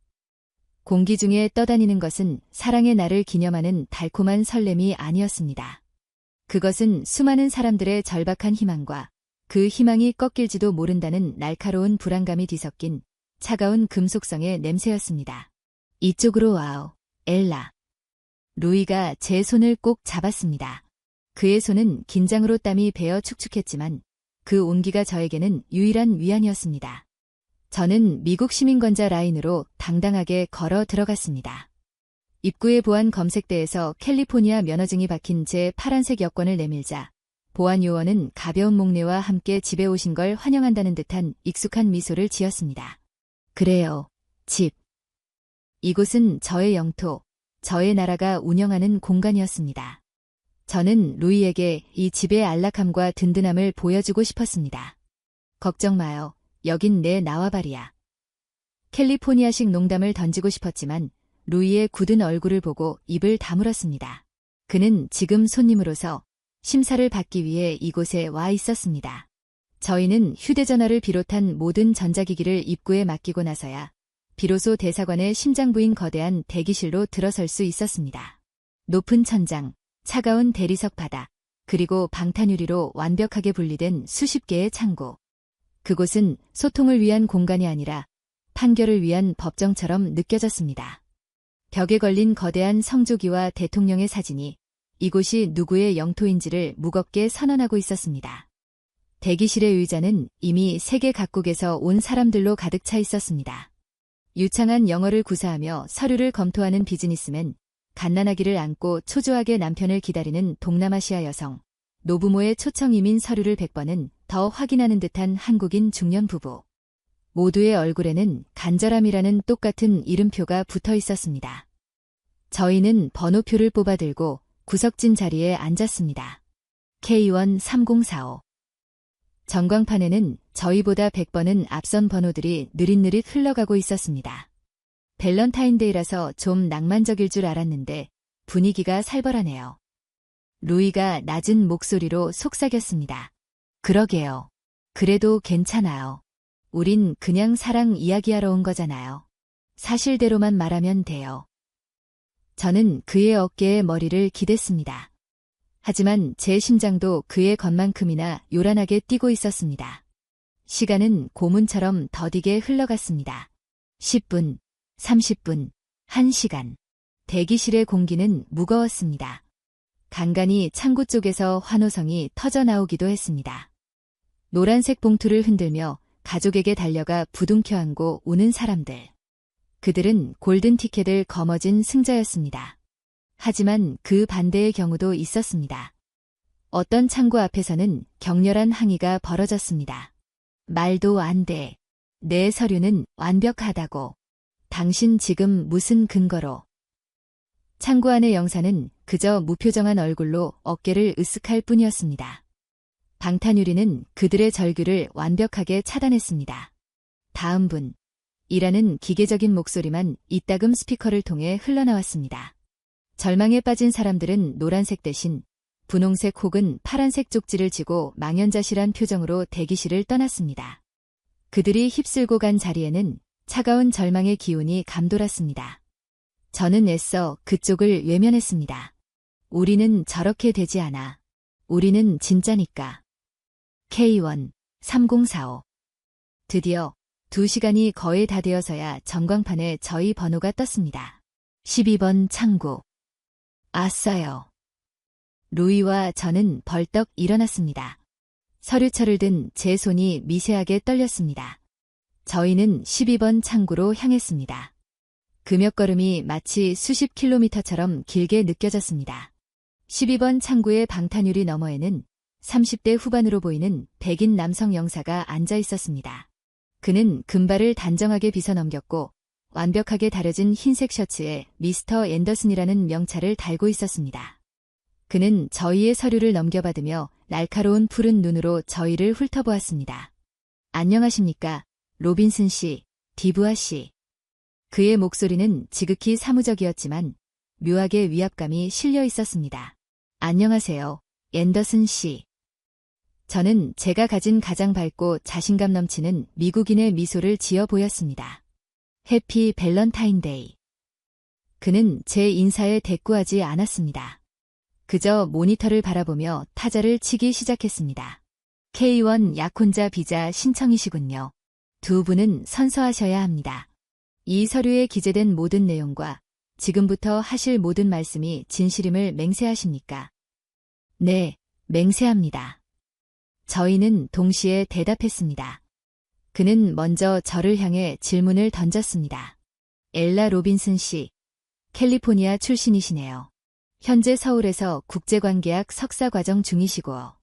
공기 중에 떠다니는 것은 사랑의 날을 기념하는 달콤한 설렘이 아니었습니다. 그것은 수많은 사람들의 절박한 희망과 그 희망이 꺾일지도 모른다는 날카로운 불안감이 뒤섞인 차가운 금속성의 냄새였습니다. 이쪽으로 와요, 엘라. 루이가 제 손을 꼭 잡았습니다. 그의 손은 긴장으로 땀이 배어 축축했지만 그 온기가 저에게는 유일한 위안이었습니다. 저는 미국 시민권자 라인으로 당당하게 걸어 들어갔습니다. 입구의 보안 검색대에서 캘리포니아 면허증이 박힌 제 파란색 여권을 내밀자 보안 요원은 가벼운 목례와 함께 집에 오신 걸 환영한다는 듯한 익숙한 미소를 지었습니다. 그래요, 집. 이곳은 저의 영토, 저의 나라가 운영하는 공간이었습니다. 저는 루이에게 이 집의 안락함과 든든함을 보여주고 싶었습니다. 걱정 마요. 여긴 내 나와바리야. 캘리포니아식 농담을 던지고 싶었지만 루이의 굳은 얼굴을 보고 입을 다물었습니다. 그는 지금 손님으로서 심사를 받기 위해 이곳에 와 있었습니다. 저희는 휴대전화를 비롯한 모든 전자기기를 입구에 맡기고 나서야 비로소 대사관의 심장부인 거대한 대기실로 들어설 수 있었습니다. 높은 천장, 차가운 대리석 바닥, 그리고 방탄유리로 완벽하게 분리된 수십 개의 창고. 그곳은 소통을 위한 공간이 아니라 판결을 위한 법정처럼 느껴졌습니다. 벽에 걸린 거대한 성조기와 대통령의 사진이 이곳이 누구의 영토인지를 무겁게 선언하고 있었습니다. 대기실의 의자는 이미 세계 각국에서 온 사람들로 가득 차 있었습니다. 유창한 영어를 구사하며 서류를 검토하는 비즈니스맨, 갓난아기를 안고 초조하게 남편을 기다리는 동남아시아 여성, 노부모의 초청 이민 서류를 100번은 더 확인하는 듯한 한국인 중년 부부. 모두의 얼굴에는 간절함이라는 똑같은 이름표가 붙어 있었습니다. 저희는 번호표를 뽑아들고 구석진 자리에 앉았습니다. K13045. 전광판에는 저희보다 100번은 앞선 번호들이 느릿느릿 흘러가고 있었습니다. 밸런타인데이라서 좀 낭만적일 줄 알았는데 분위기가 살벌하네요. 루이가 낮은 목소리로 속삭였습니다. 그러게요. 그래도 괜찮아요. 우린 그냥 사랑 이야기하러 온 거잖아요. 사실대로만 말하면 돼요. 저는 그의 어깨에 머리를 기댔습니다. 하지만 제 심장도 그의 것만큼이나 요란하게 뛰고 있었습니다. 시간은 고문처럼 더디게 흘러갔습니다. 10분, 30분, 1시간. 대기실의 공기는 무거웠습니다. 간간히 창구 쪽에서 환호성이 터져나오기도 했습니다. 노란색 봉투를 흔들며 가족에게 달려가 부둥켜 안고 우는 사람들. 그들은 골든 티켓을 거머쥔 승자였습니다. 하지만 그 반대의 경우도 있었습니다. 어떤 창구 앞에서는 격렬한 항의가 벌어졌습니다. 말도 안 돼. 내 서류는 완벽하다고. 당신 지금 무슨 근거로. 창구 안의 영사는 그저 무표정한 얼굴로 어깨를 으쓱할 뿐이었습니다. 방탄유리는 그들의 절규를 완벽하게 차단했습니다. 다음 분. 이라는 기계적인 목소리만 이따금 스피커를 통해 흘러나왔습니다. 절망에 빠진 사람들은 노란색 대신 분홍색 혹은 파란색 쪽지를 쥐고 망연자실한 표정으로 대기실을 떠났습니다. 그들이 휩쓸고 간 자리에는 차가운 절망의 기운이 감돌았습니다. 저는 애써 그쪽을 외면했습니다. 우리는 저렇게 되지 않아. 우리는 진짜니까. K13045. 드디어 2시간이 거의 다 되어서야 전광판에 저희 번호가 떴습니다. 12번 창구. 아싸요. 루이와 저는 벌떡 일어났습니다. 서류철을 든 제 손이 미세하게 떨렸습니다. 저희는 12번 창구로 향했습니다. 그 몇 걸음이 마치 수십 킬로미터처럼 길게 느껴졌습니다. 12번 창구의 방탄유리 너머에는 30대 후반으로 보이는 백인 남성 영사가 앉아 있었습니다. 그는 금발을 단정하게 빗어넘겼고 완벽하게 다려진 흰색 셔츠에 미스터 앤더슨이라는 명찰을 달고 있었습니다. 그는 저희의 서류를 넘겨받으며 날카로운 푸른 눈으로 저희를 훑어보았습니다. 안녕하십니까, 로빈슨 씨, 디부아 씨. 그의 목소리는 지극히 사무적이었지만 묘하게 위압감이 실려 있었습니다. 안녕하세요, 앤더슨 씨. 저는 제가 가진 가장 밝고 자신감 넘치는 미국인의 미소를 지어 보였습니다. 해피 밸런타인데이. 그는 제 인사에 대꾸하지 않았습니다. 그저 모니터를 바라보며 타자를 치기 시작했습니다. K1 약혼자 비자 신청이시군요. 두 분은 선서하셔야 합니다. 이 서류에 기재된 모든 내용과 지금부터 하실 모든 말씀이 진실임을 맹세하십니까? 네, 맹세합니다. 저희는 동시에 대답했습니다. 그는 먼저 저를 향해 질문을 던졌습니다. 엘라 로빈슨 씨, 캘리포니아 출신이시네요. 현재 서울에서 국제관계학 석사 과정 중이시고요.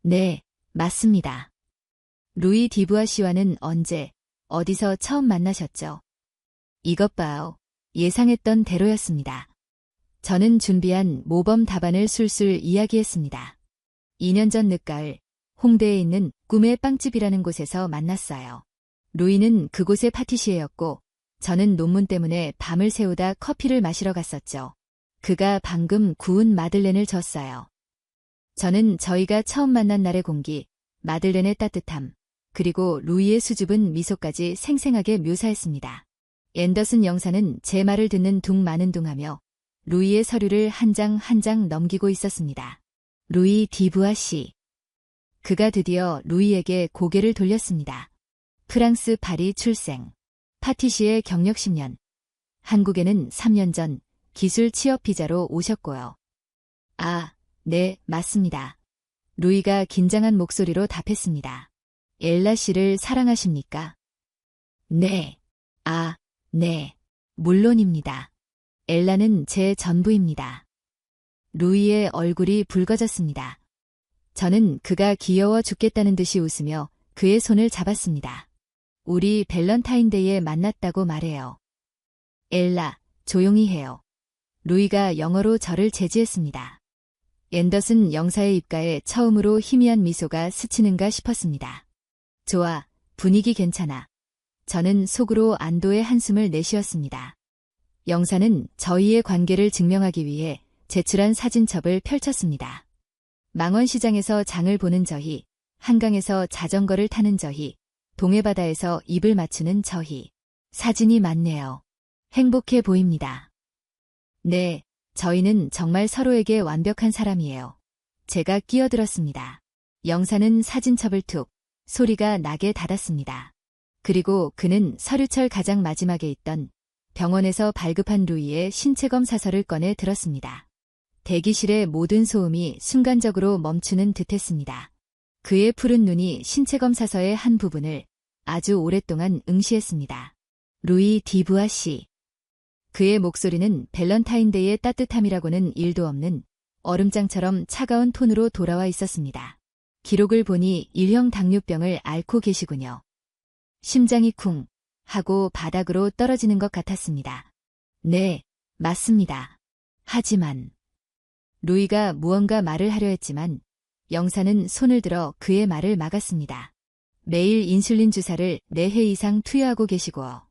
네, 맞습니다. 루이 디부아 씨와는 언제, 어디서 처음 만나셨죠? 이것 봐요. 예상했던 대로였습니다. 저는 준비한 모범 답안을 술술 이야기했습니다. 2년 전 늦가을, 홍대에 있는 꿈의 빵집이라는 곳에서 만났어요. 루이는 그곳의 파티시에였고 저는 논문 때문에 밤을 새우다 커피를 마시러 갔었죠. 그가 방금 구운 마들렌을 줬어요. 저는 저희가 처음 만난 날의 공기, 마들렌의 따뜻함, 그리고 루이의 수줍은 미소까지 생생하게 묘사했습니다. 앤더슨 영사는 제 말을 듣는 둥마는둥하며 루이의 서류를 한 장 한 장 넘기고 있었습니다. 루이 디부아 씨. 그가 드디어 루이에게 고개를 돌렸습니다. 프랑스 파리 출생. 파티시에 경력 10년. 한국에는 3년 전 기술 취업 비자로 오셨고요. 아, 네, 맞습니다. 루이가 긴장한 목소리로 답했습니다. 엘라 씨를 사랑하십니까? 네. 아, 네. 물론입니다. 엘라는 제 전부입니다. 루이의 얼굴이 붉어졌습니다. 저는 그가 귀여워 죽겠다는 듯이 웃으며 그의 손을 잡았습니다. 우리 밸런타인데이에 만났다고 말해요. 엘라, 조용히 해요. 루이가 영어로 저를 제지했습니다. 앤더슨 영사의 입가에 처음으로 희미한 미소가 스치는가 싶었습니다. 좋아, 분위기 괜찮아. 저는 속으로 안도의 한숨을 내쉬었습니다. 영사는 저희의 관계를 증명하기 위해 제출한 사진첩을 펼쳤습니다. 망원시장에서 장을 보는 저희, 한강에서 자전거를 타는 저희, 동해바다에서 입을 맞추는 저희. 사진이 많네요. 행복해 보입니다. 네, 저희는 정말 서로에게 완벽한 사람이에요. 제가 끼어들었습니다. 영사는 사진첩을 툭, 소리가 나게 닫았습니다. 그리고 그는 서류철 가장 마지막에 있던 병원에서 발급한 루이의 신체검사서를 꺼내 들었습니다. 대기실의 모든 소음이 순간적으로 멈추는 듯했습니다. 그의 푸른 눈이 신체검사서의 한 부분을 아주 오랫동안 응시했습니다. 루이 디부아 씨. 그의 목소리는 밸런타인데이의 따뜻함이라고는 일도 없는 얼음장처럼 차가운 톤으로 돌아와 있었습니다. 기록을 보니 1형 당뇨병을 앓고 계시군요. 심장이 쿵 하고 바닥으로 떨어지는 것 같았습니다. 네, 맞습니다. 하지만 루이가 무언가 말을 하려 했지만 영사는 손을 들어 그의 말을 막았습니다. 매일 인슐린 주사를 4회 이상 투여하고 계시고요.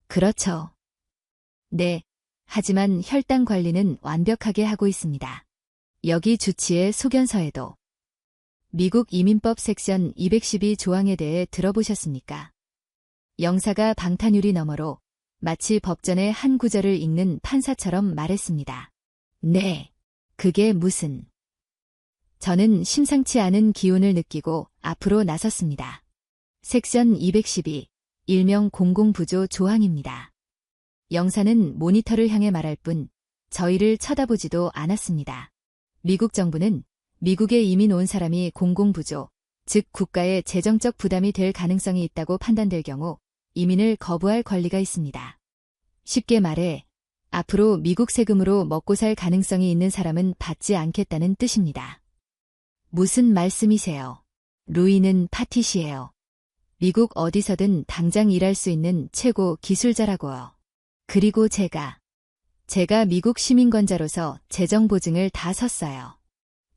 그렇죠. 네, 하지만 혈당 관리는 완벽하게 하고 있습니다. 여기 주치의 소견서에도 미국 이민법 섹션 212조항에 대해 들어보셨습니까? 영사가 방탄유리 너머로 마치 법전의 한 구절을 읽는 판사처럼 말했습니다. 네, 그게 무슨... 저는 심상치 않은 기운을 느끼고 앞으로 나섰습니다. 섹션 212, 일명 공공부조 조항입니다. 영사는 모니터를 향해 말할 뿐 저희를 쳐다보지도 않았습니다. 미국 정부는 미국에 이민 온 사람이 공공부조, 즉 국가의 재정적 부담이 될 가능성이 있다고 판단될 경우 이민을 거부할 권리가 있습니다. 쉽게 말해 앞으로 미국 세금으로 먹고 살 가능성이 있는 사람은 받지 않겠다는 뜻입니다. 무슨 말씀이세요? 루이는 파티시예요. 미국 어디서든 당장 일할 수 있는 최고 기술자라고요. 그리고 제가 미국 시민권자로서 재정 보증을 다 섰어요.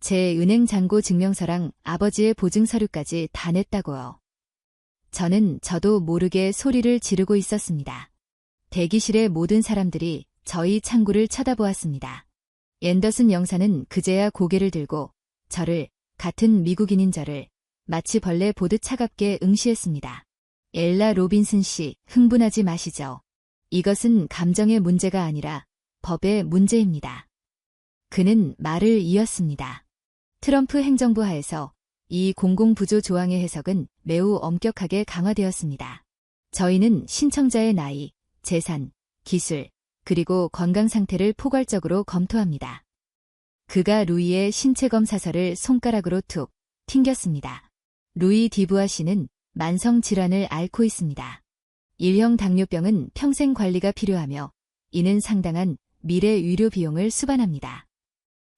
제 은행 잔고 증명서랑 아버지의 보증 서류까지 다 냈다고요. 저도 모르게 소리를 지르고 있었습니다. 대기실의 모든 사람들이 저희 창구를 쳐다보았습니다. 앤더슨 영사는 그제야 고개를 들고 저를, 같은 미국인인 저를 마치 벌레 보듯 차갑게 응시했습니다. 엘라 로빈슨 씨, 흥분하지 마시죠. 이것은 감정의 문제가 아니라 법의 문제입니다. 그는 말을 이었습니다. 트럼프 행정부 하에서 이 공공부조 조항의 해석은 매우 엄격하게 강화되었습니다. 저희는 신청자의 나이, 재산, 기술, 그리고 건강 상태를 포괄적으로 검토합니다. 그가 루이의 신체검사서를 손가락으로 툭 튕겼습니다. 루이 디부아 씨는 만성질환을 앓고 있습니다. 1형 당뇨병은 평생 관리가 필요하며 이는 상당한 미래 의료 비용을 수반합니다.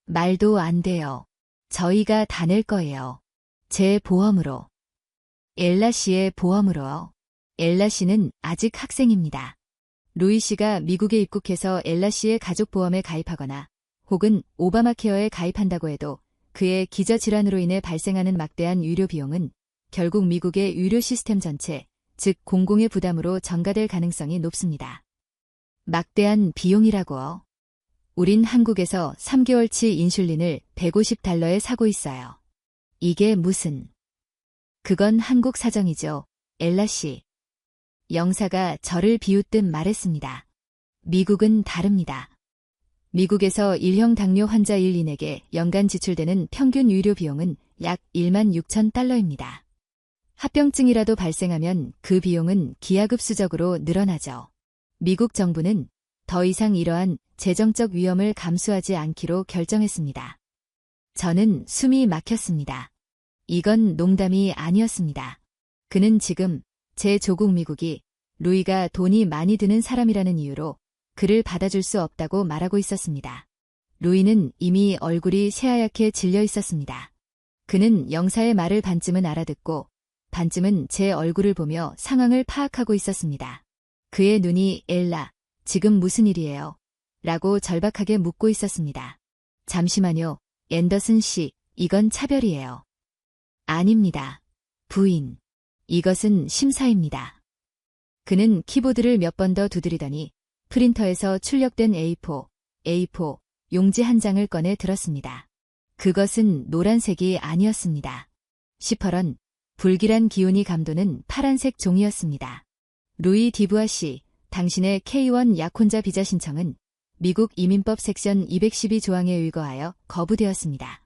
말도 안 돼요. 저희가 다 낼 거예요. 제 보험으로. 엘라 씨의 보험으로요. 엘라 씨는 아직 학생입니다. 루이 씨가 미국에 입국해서 엘라 씨의 가족보험에 가입하거나 혹은 오바마 케어에 가입한다고 해도 그의 기저질환으로 인해 발생하는 막대한 의료 비용은 결국 미국의 의료 시스템 전체, 즉 공공의 부담으로 전가될 가능성이 높습니다. 막대한 비용이라고요. 우린 한국에서 3개월치 인슐린을 $150에 사고 있어요. 이게 무슨... 그건 한국 사정이죠, 엘라 씨. 영사가 저를 비웃듯 말했습니다. 미국은 다릅니다. 미국에서 1형 당뇨 환자 1인에게 연간 지출되는 평균 의료 비용은 약 16,000달러입니다. 합병증이라도 발생하면 그 비용은 기하급수적으로 늘어나죠. 미국 정부는 더 이상 이러한 재정적 위험을 감수하지 않기로 결정했습니다. 저는 숨이 막혔습니다. 이건 농담이 아니었습니다. 그는 지금 제 조국 미국이 루이가 돈이 많이 드는 사람이라는 이유로 그를 받아줄 수 없다고 말하고 있었습니다. 루이는 이미 얼굴이 새하얗게 질려 있었습니다. 그는 영사의 말을 반쯤은 알아듣고 반쯤은 제 얼굴을 보며 상황을 파악하고 있었습니다. 그의 눈이 엘라, 지금 무슨 일이에요? 라고 절박하게 묻고 있었습니다. 잠시만요, 앤더슨 씨, 이건 차별이에요. 아닙니다. 부인. 이것은 심사입니다. 그는 키보드를 몇 번 더 두드리더니 프린터에서 출력된 A4 용지 한 장을 꺼내 들었습니다. 그것은 노란색이 아니었습니다. 시퍼런, 불길한 기운이 감도는 파란색 종이였습니다. 루이 디부아 씨, 당신의 K1 약혼자 비자 신청은 미국 이민법 섹션 212조항에 의거하여 거부되었습니다.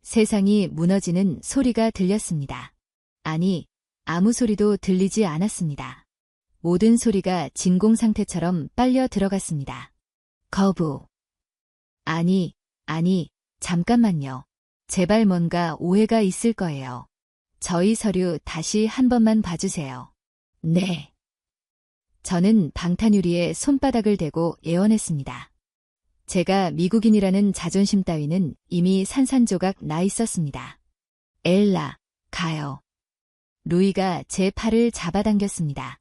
세상이 무너지는 소리가 들렸습니다. 아니, 아무 소리도 들리지 않았습니다. 모든 소리가 진공 상태처럼 빨려 들어갔습니다. 거부. 아니, 잠깐만요. 제발 뭔가 오해가 있을 거예요. 저희 서류 다시 한 번만 봐주세요. 네. 저는 방탄유리에 손바닥을 대고 애원했습니다. 제가 미국인이라는 자존심 따위는 이미 산산조각 나 있었습니다. 엘라, 가요. 루이가 제 팔을 잡아당겼습니다.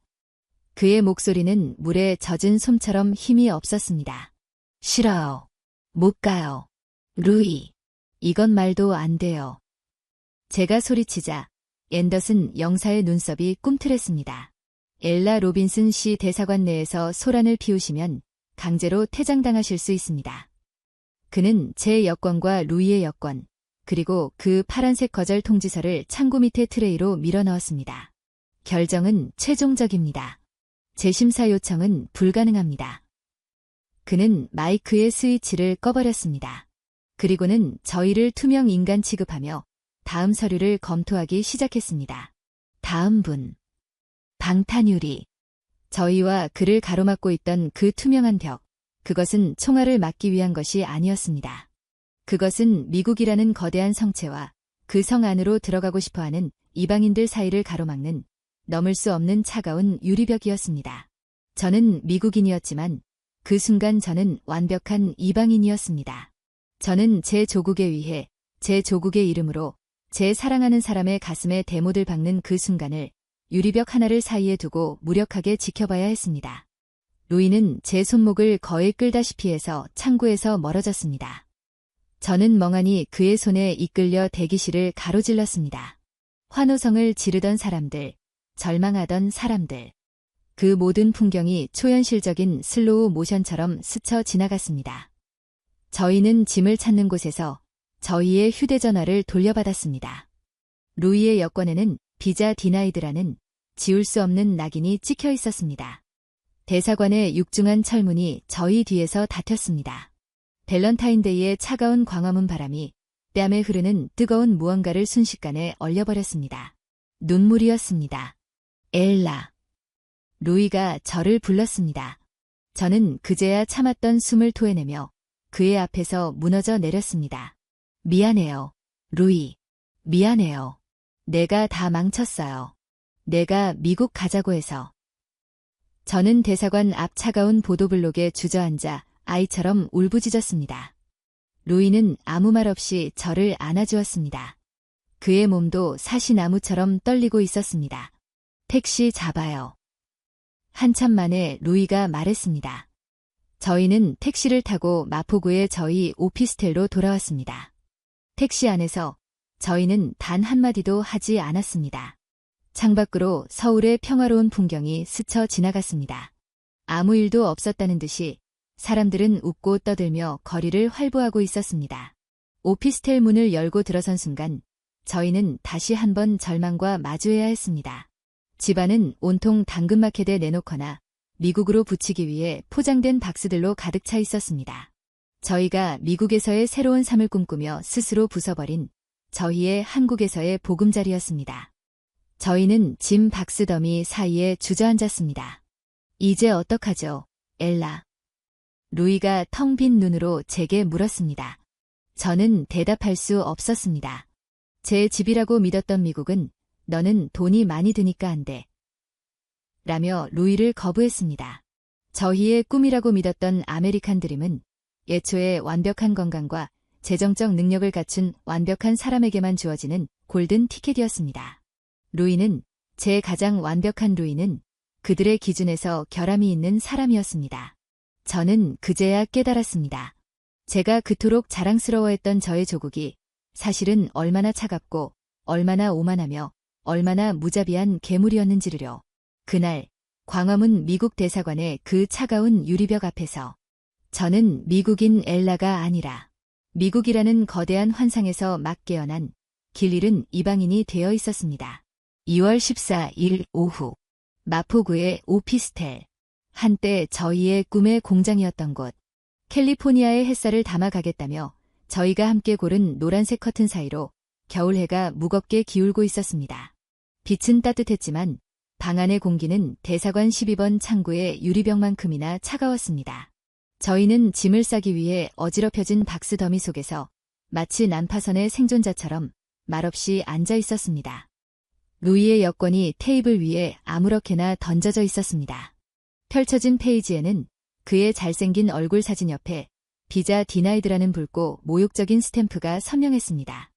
그의 목소리는 물에 젖은 솜처럼 힘이 없었습니다. 싫어요. 못 가요. 루이. 이건 말도 안 돼요. 제가 소리치자 앤더슨 영사의 눈썹이 꿈틀했습니다. 엘라 로빈슨 씨 대사관 내에서 소란을 피우시면 강제로 퇴장당하실 수 있습니다. 그는 제 여권과 루이의 여권, 그리고 그 파란색 거절 통지서를 창구 밑에 트레이로 밀어넣었습니다. 결정은 최종적입니다. 재심사 요청은 불가능합니다. 그는 마이크의 스위치를 꺼버렸습니다. 그리고는 저희를 투명 인간 취급하며 다음 서류를 검토하기 시작했습니다. 다음 분. 방탄유리. 저희와 그를 가로막고 있던 그 투명한 벽, 그것은 총알을 막기 위한 것이 아니었습니다. 그것은 미국이라는 거대한 성체와 그 성 안으로 들어가고 싶어하는 이방인들 사이를 가로막는 넘을 수 없는 차가운 유리벽이었습니다. 저는 미국인이었지만 그 순간 저는 완벽한 이방인이었습니다. 저는 제 조국에 위해, 제 조국의 이름으로, 제 사랑하는 사람의 가슴에 대못을 박는 그 순간을 유리벽 하나를 사이에 두고 무력하게 지켜봐야 했습니다. 루이는 제 손목을 거의 끌다시피 해서 창구에서 멀어졌습니다. 저는 멍하니 그의 손에 이끌려 대기실을 가로질렀습니다. 환호성을 지르던 사람들, 절망하던 사람들. 그 모든 풍경이 초현실적인 슬로우 모션처럼 스쳐 지나갔습니다. 저희는 짐을 찾는 곳에서 저희의 휴대전화를 돌려받았습니다. 루이의 여권에는 비자 디나이드라는 지울 수 없는 낙인이 찍혀 있었습니다. 대사관의 육중한 철문이 저희 뒤에서 닫혔습니다. 밸런타인데이의 차가운 광화문 바람이 뺨에 흐르는 뜨거운 무언가를 순식간에 얼려버렸습니다. 눈물이었습니다. 엘라. 루이가 저를 불렀습니다. 저는 그제야 참았던 숨을 토해내며 그의 앞에서 무너져 내렸습니다. 미안해요, 루이. 미안해요. 내가 다 망쳤어요. 내가 미국 가자고 해서. 저는 대사관 앞 차가운 보도블록에 주저앉아 아이처럼 울부짖었습니다. 루이는 아무 말 없이 저를 안아주었습니다. 그의 몸도 사시나무처럼 떨리고 있었습니다. 택시 잡아요. 한참 만에 루이가 말했습니다. 저희는 택시를 타고 마포구의 저희 오피스텔로 돌아왔습니다. 택시 안에서 저희는 단 한마디도 하지 않았습니다. 창밖으로 서울의 평화로운 풍경이 스쳐 지나갔습니다. 아무 일도 없었다는 듯이 사람들은 웃고 떠들며 거리를 활보하고 있었습니다. 오피스텔 문을 열고 들어선 순간 저희는 다시 한번 절망과 마주해야 했습니다. 집안은 온통 당근마켓에 내놓거나 미국으로 붙이기 위해 포장된 박스들로 가득 차 있었습니다. 저희가 미국에서의 새로운 삶을 꿈꾸며 스스로 부숴버린 저희의 한국에서의 보금자리였습니다. 저희는 짐 박스 더미 사이에 주저앉았습니다. 이제 어떡하죠, 엘라? 루이가 텅 빈 눈으로 제게 물었습니다. 저는 대답할 수 없었습니다. 제 집이라고 믿었던 미국은 너는 돈이 많이 드니까 안 돼. 라며 루이를 거부했습니다. 저희의 꿈이라고 믿었던 아메리칸 드림은 예초에 완벽한 건강과 재정적 능력을 갖춘 완벽한 사람에게만 주어지는 골든 티켓이었습니다. 루이는 제 가장 완벽한 루이는 그들의 기준에서 결함이 있는 사람이었습니다. 저는 그제야 깨달았습니다. 제가 그토록 자랑스러워했던 저의 조국이 사실은 얼마나 차갑고 얼마나 오만하며 얼마나 무자비한 괴물이었는지를요. 그날 광화문 미국 대사관의 그 차가운 유리벽 앞에서 저는 미국인 엘라가 아니라 미국이라는 거대한 환상에서 막 깨어난 길 잃은 이방인이 되어 있었습니다. 2월 14일 오후 마포구의 오피스텔. 한때 저희의 꿈의 공장이었던 곳. 캘리포니아의 햇살을 담아가겠다며 저희가 함께 고른 노란색 커튼 사이로 겨울해가 무겁게 기울고 있었습니다. 빛은 따뜻했지만 방 안의 공기는 대사관 12번 창구의 유리병만큼이나 차가웠습니다. 저희는 짐을 싸기 위해 어지럽혀진 박스 더미 속에서 마치 난파선의 생존자처럼 말없이 앉아 있었습니다. 루이의 여권이 테이블 위에 아무렇게나 던져져 있었습니다. 펼쳐진 페이지에는 그의 잘생긴 얼굴 사진 옆에 비자 디나이드라는 붉고 모욕적인 스탬프가 선명했습니다.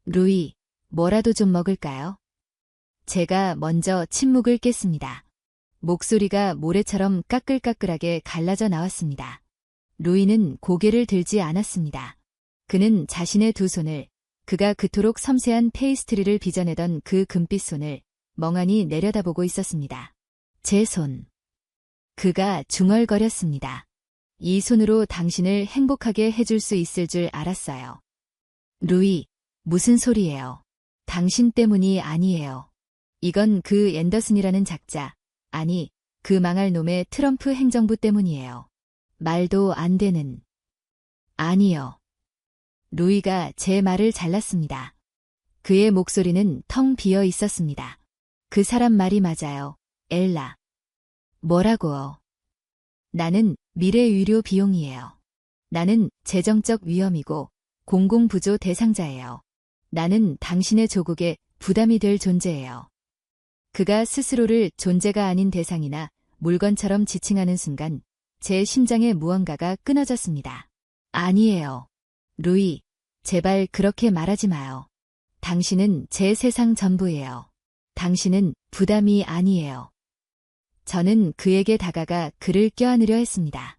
루이, 뭐라도 좀 먹을까요? 제가 먼저 침묵을 깼습니다. 목소리가 모래처럼 까끌까끌하게 갈라져 나왔습니다. 루이는 고개를 들지 않았습니다. 그는 자신의 두 손을, 그가 그토록 섬세한 페이스트리를 빚어내던 그 금빛 손을 멍하니 내려다보고 있었습니다. 제 손. 그가 중얼거렸습니다. 이 손으로 당신을 행복하게 해줄 수 있을 줄 알았어요. 루이, 무슨 소리예요? 당신 때문이 아니에요. 이건 그 앤더슨이라는 작자, 아니, 그 망할 놈의 트럼프 행정부 때문이에요. 말도 안 되는. 아니요. 루이가 제 말을 잘랐습니다. 그의 목소리는 텅 비어 있었습니다. 그 사람 말이 맞아요, 엘라. 뭐라고요? 나는 미래 의료 비용이에요. 나는 재정적 위험이고 공공부조 대상자예요. 나는 당신의 조국에 부담이 될 존재예요. 그가 스스로를 존재가 아닌 대상이나 물건처럼 지칭하는 순간 제 심장의 무언가가 끊어졌습니다. 아니에요. 루이, 제발 그렇게 말하지 마요. 당신은 제 세상 전부예요. 당신은 부담이 아니에요. 저는 그에게 다가가 그를 껴안으려 했습니다.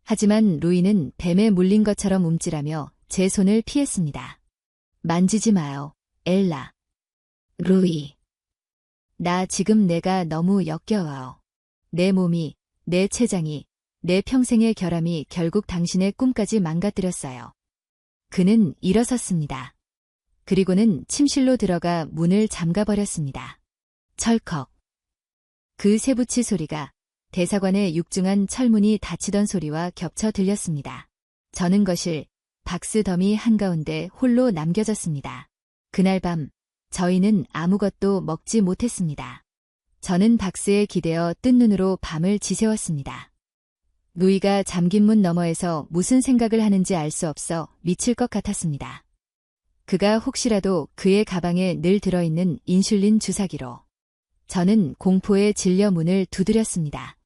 하지만 루이는 뱀에 물린 것처럼 움찔하며 제 손을 피했습니다. 만지지 마요, 엘라. 루이. 나 지금 내가 너무 역겨워요. 내 몸이, 내 체장이, 내 평생의 결함이 결국 당신의 꿈까지 망가뜨렸어요. 그는 일어섰습니다. 그리고는 침실로 들어가 문을 잠가버렸습니다. 철컥. 그 쇠붙이 소리가 대사관의 육중한 철문이 닫히던 소리와 겹쳐 들렸습니다. 저는 거실, 박스 더미 한가운데 홀로 남겨졌습니다. 그날 밤 저희는 아무것도 먹지 못했습니다. 저는 박스에 기대어 뜬 눈으로 밤을 지새웠습니다. 루이가 잠긴 문 너머에서 무슨 생각을 하는지 알 수 없어 미칠 것 같았습니다. 그가 혹시라도 그의 가방에 늘 들어있는 인슐린 주사기로. 저는 공포에 질려 문을 두드렸습니다.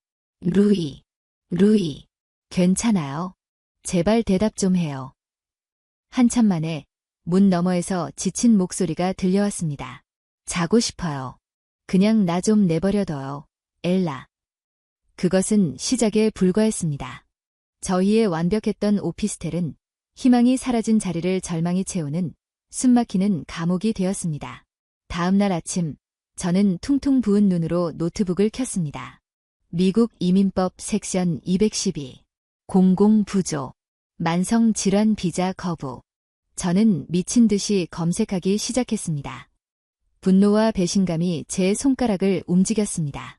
루이, 루이, 괜찮아요? 제발 대답 좀 해요. 한참 만에 문 너머에서 지친 목소리가 들려왔습니다. 자고 싶어요. 그냥 나 좀 내버려둬요, 엘라. 그것은 시작에 불과했습니다. 저희의 완벽했던 오피스텔은 희망이 사라진 자리를 절망이 채우는 숨막히는 감옥이 되었습니다. 다음 날 아침, 저는 퉁퉁 부은 눈으로 노트북을 켰습니다. 미국 이민법 섹션 212. 공공부조. 만성질환 비자 거부. 저는 미친 듯이 검색하기 시작했습니다. 분노와 배신감이 제 손가락을 움직였습니다.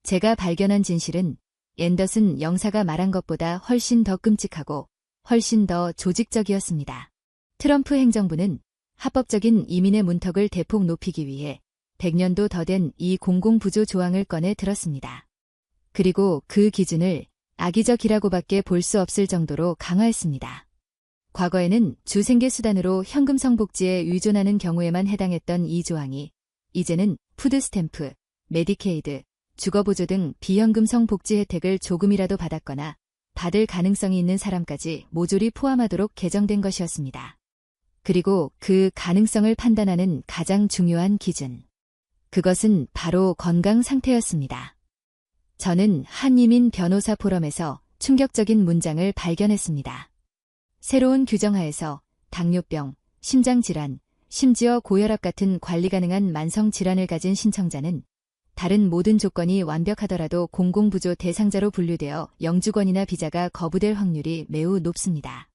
제가 발견한 진실은 앤더슨 영사가 말한 것보다 훨씬 더 끔찍하고 훨씬 더 조직적이었습니다. 트럼프 행정부는 합법적인 이민의 문턱을 대폭 높이기 위해 100년도 더 된 이 공공부조 조항을 꺼내 들었습니다. 그리고 그 기준을 악의적이라고밖에 볼 수 없을 정도로 강화했습니다. 과거에는 주 생계수단으로 현금성 복지에 의존하는 경우에만 해당했던 이 조항이 이제는 푸드스탬프, 메디케이드, 주거보조 등 비현금성 복지 혜택을 조금이라도 받았거나 받을 가능성이 있는 사람까지 모조리 포함하도록 개정된 것이었습니다. 그리고 그 가능성을 판단하는 가장 중요한 기준. 그것은 바로 건강 상태였습니다. 저는 한이민 변호사 포럼에서 충격적인 문장을 발견했습니다. 새로운 규정하에서 당뇨병, 심장질환, 심지어 고혈압 같은 관리 가능한 만성질환을 가진 신청자는 다른 모든 조건이 완벽하더라도 공공부조 대상자로 분류되어 영주권이나 비자가 거부될 확률이 매우 높습니다.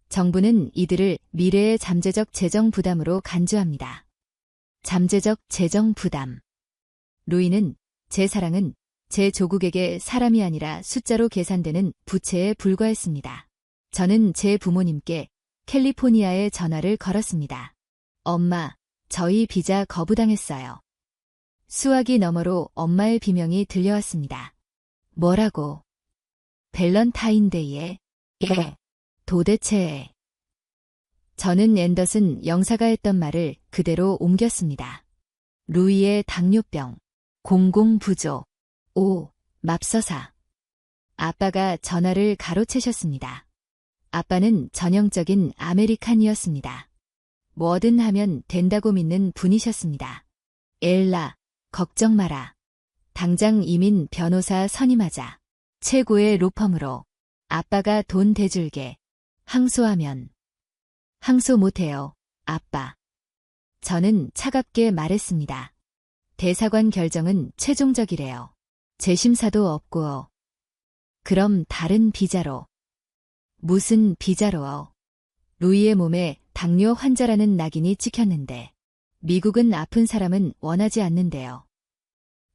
정부는 이들을 미래의 잠재적 재정 부담으로 간주합니다. 잠재적 재정 부담. 루이는 제 사랑은 제 조국에게 사람이 아니라 숫자로 계산되는 부채에 불과했습니다. 저는 제 부모님께 캘리포니아에 전화를 걸었습니다. 엄마, 저희 비자 거부당했어요. 수화기 너머로 엄마의 비명이 들려왔습니다. 뭐라고? 밸런타인데이에? 예. 도대체. 저는 앤더슨 영사가 했던 말을 그대로 옮겼습니다. 루이의 당뇨병, 공공부조, 맙서사. 아빠가 전화를 가로채셨습니다. 아빠는 전형적인 아메리칸이었습니다. 뭐든 하면 된다고 믿는 분이셨습니다. 엘라, 걱정 마라. 당장 이민 변호사 선임하자. 최고의 로펌으로. 아빠가 돈 대줄게. 항소하면. 항소 못해요, 아빠. 저는 차갑게 말했습니다. 대사관 결정은 최종적이래요. 재심사도 없고요. 그럼 다른 비자로. 무슨 비자로요? 루이의 몸에 당뇨 환자라는 낙인이 찍혔는데 미국은 아픈 사람은 원하지 않는데요.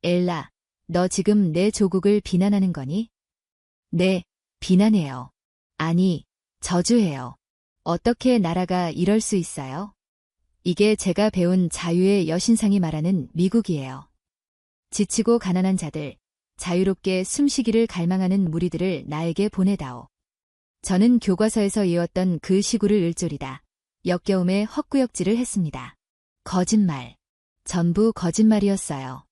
엘라, 너 지금 내 조국을 비난하는 거니? 네, 비난해요. 아니, 저주해요. 어떻게 나라가 이럴 수 있어요? 이게 제가 배운 자유의 여신상이 말하는 미국이에요. 지치고 가난한 자들, 자유롭게 숨쉬기를 갈망하는 무리들을 나에게 보내다오. 저는 교과서에서 이었던 그 시구를 을조리다 역겨움에 헛구역질을 했습니다. 거짓말. 전부 거짓말이었어요.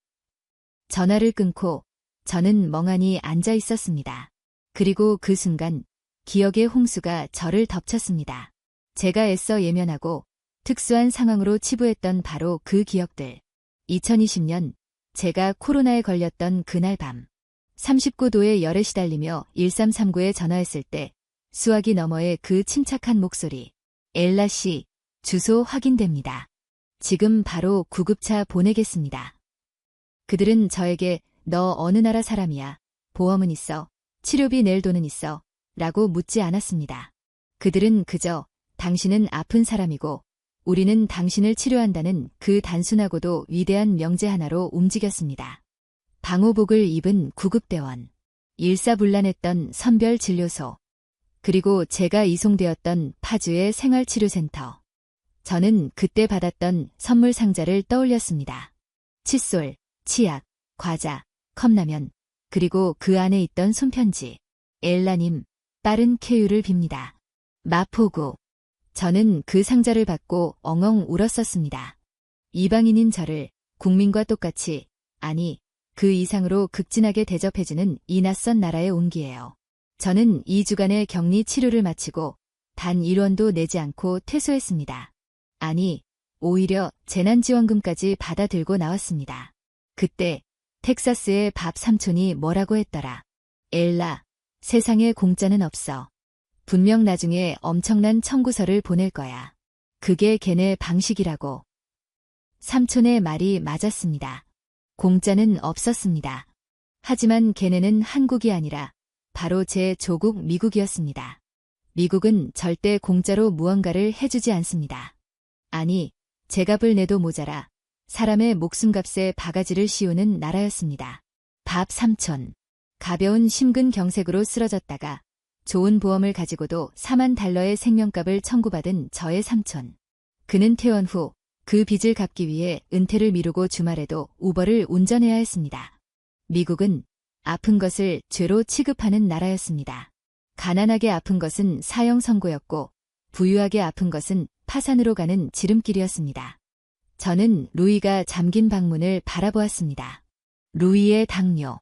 전화를 끊고 저는 멍하니 앉아 있었습니다. 그리고 그 순간 기억의 홍수가 저를 덮쳤습니다. 제가 애써 예면하고 특수한 상황으로 치부했던 바로 그 기억들. 2020년 제가 코로나에 걸렸던 그날 밤 39도의 열에 시달리며 1339에 전화했을 때 수화기 너머의 그 침착한 목소리. 엘라 씨, 주소 확인됩니다. 지금 바로 구급차 보내겠습니다. 그들은 저에게 너 어느 나라 사람이야? 보험은 있어? 치료비 낼 돈은 있어? 라고 묻지 않았습니다. 그들은 그저 당신은 아픈 사람이고 우리는 당신을 치료한다는 그 단순하고도 위대한 명제 하나로 움직였습니다. 방호복을 입은 구급대원, 일사불란했던 선별진료소, 그리고 제가 이송되었던 파주의 생활치료센터. 저는 그때 받았던 선물 상자를 떠올렸습니다. 칫솔, 치약, 과자, 컵라면, 그리고 그 안에 있던 손편지. 엘라님, 빠른 쾌유를 빕니다. 마포구. 저는 그 상자를 받고 엉엉 울었었습니다. 이방인인 저를 국민과 똑같이, 아니, 그 이상으로 극진하게 대접해주는 이 낯선 나라에 온 기예요. 저는 2주간의 격리 치료를 마치고 단 1원도 내지 않고 퇴소했습니다. 아니, 오히려 재난지원금까지 받아 들고 나왔습니다. 그때 텍사스의 밥 삼촌이 뭐라고 했더라. 엘라, 세상에 공짜는 없어. 분명 나중에 엄청난 청구서를 보낼 거야. 그게 걔네 방식이라고. 삼촌의 말이 맞았습니다. 공짜는 없었습니다. 하지만 걔네는 한국이 아니라 바로 제 조국 미국이었습니다. 미국은 절대 공짜로 무언가를 해주지 않습니다. 아니, 제값을 내도 모자라 사람의 목숨값에 바가지를 씌우는 나라였습니다. 밥 삼촌. 가벼운 심근경색으로 쓰러졌다가 좋은 보험을 가지고도 4만 달러의 생명값을 청구받은 저의 삼촌. 그는 퇴원 후 그 빚을 갚기 위해 은퇴를 미루고 주말에도 우버를 운전해야 했습니다. 미국은 아픈 것을 죄로 취급하는 나라였습니다. 가난하게 아픈 것은 사형 선고였고 부유하게 아픈 것은 파산으로 가는 지름길이었습니다. 저는 루이가 잠긴 방문을 바라보았습니다. 루이의 당뇨.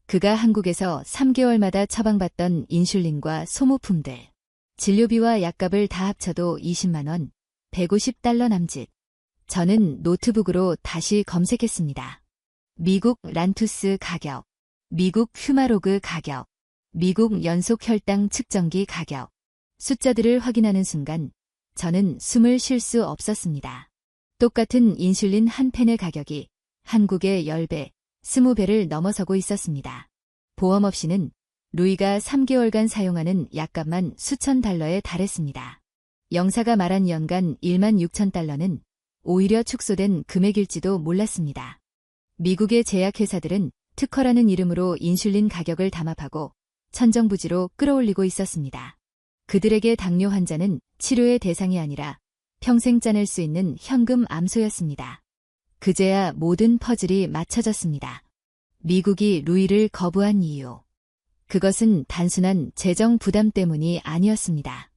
그가 한국에서 3개월마다 처방받던 인슐린과 소모품들, 진료비와 약값을 다 합쳐도 20만 원, 150달러 남짓. 저는 노트북으로 다시 검색했습니다. 미국 란투스 가격, 미국 휴마로그 가격, 미국 연속 혈당 측정기 가격. 숫자들을 확인하는 순간 저는 숨을 쉴 수 없었습니다. 똑같은 인슐린 한 펜의 가격이 한국의 10배, 20배를 넘어서고 있었습니다. 보험 없이는 루이가 3개월간 사용하는 약값만 수천 달러에 달했습니다. 영사가 말한 연간 1만 6천 달러는 오히려 축소된 금액일지도 몰랐습니다. 미국의 제약회사들은 특허라는 이름으로 인슐린 가격을 담합하고 천정부지로 끌어올리고 있었습니다. 그들에게 당뇨 환자는 치료의 대상이 아니라 평생 짜낼 수 있는 현금 암소였습니다. 그제야 모든 퍼즐이 맞춰졌습니다. 미국이 루이를 거부한 이유. 그것은 단순한 재정 부담 때문이 아니었습니다.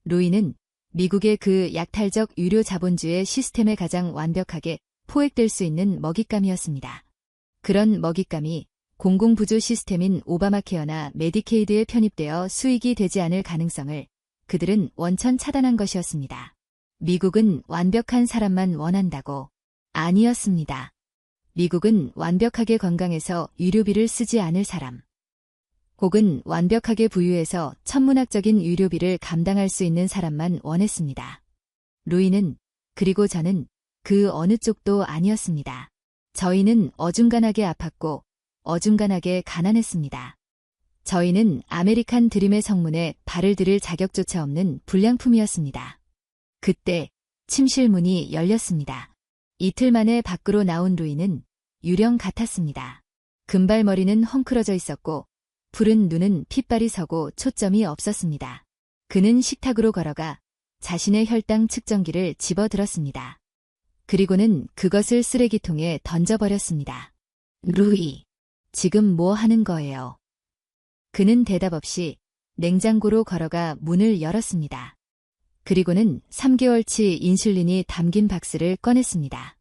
루이는 미국의 그 약탈적 유료 자본주의 시스템에 가장 완벽하게 포획될 수 있는 먹잇감이었습니다. 그런 먹잇감이 공공부조 시스템인 오바마케어나 메디케이드에 편입되어 수익이 되지 않을 가능성을 그들은 원천 차단한 것이었습니다. 미국은 완벽한 사람만 원한다고. 아니었습니다. 미국은 완벽하게 건강해서 유료비를 쓰지 않을 사람, 혹은 완벽하게 부유해서 천문학적인 유료비를 감당할 수 있는 사람만 원했습니다. 루이는, 그리고 저는 그 어느 쪽도 아니었습니다. 저희는 어중간하게 아팠고 어중간하게 가난했습니다. 저희는 아메리칸 드림의 성문에 발을 들일 자격조차 없는 불량품이었습니다. 그때 침실문이 열렸습니다. 이틀 만에 밖으로 나온 루이는 유령 같았습니다. 금발머리는 헝클어져 있었고 푸른 눈은 핏발이 서고 초점이 없었습니다. 그는 식탁으로 걸어가 자신의 혈당 측정기를 집어들었습니다. 그리고는 그것을 쓰레기통에 던져버렸습니다. 루이, 지금 뭐 하는 거예요? 그는 대답 없이 냉장고로 걸어가 문을 열었습니다. 그리고는 3개월치 인슐린이 담긴 박스를 꺼냈습니다.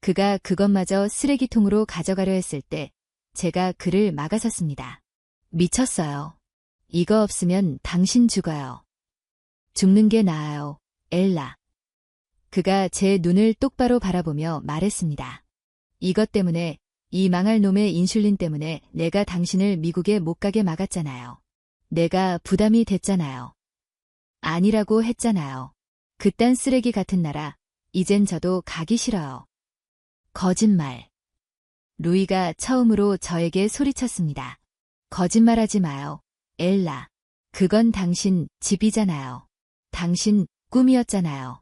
그가 그것마저 쓰레기통으로 가져가려 했을 때 제가 그를 막아섰습니다. 미쳤어요. 이거 없으면 당신 죽어요. 죽는 게 나아요, 엘라. 그가 제 눈을 똑바로 바라보며 말했습니다. 이것 때문에, 이 망할 놈의 인슐린 때문에 내가 당신을 미국에 못 가게 막았잖아요. 내가 부담이 됐잖아요. 아니라고 했잖아요. 그딴 쓰레기 같은 나라, 이젠 저도 가기 싫어요. 거짓말. 루이가 처음으로 저에게 소리쳤습니다. 거짓말하지 마요, 엘라. 그건 당신 집이잖아요. 당신 꿈이었잖아요.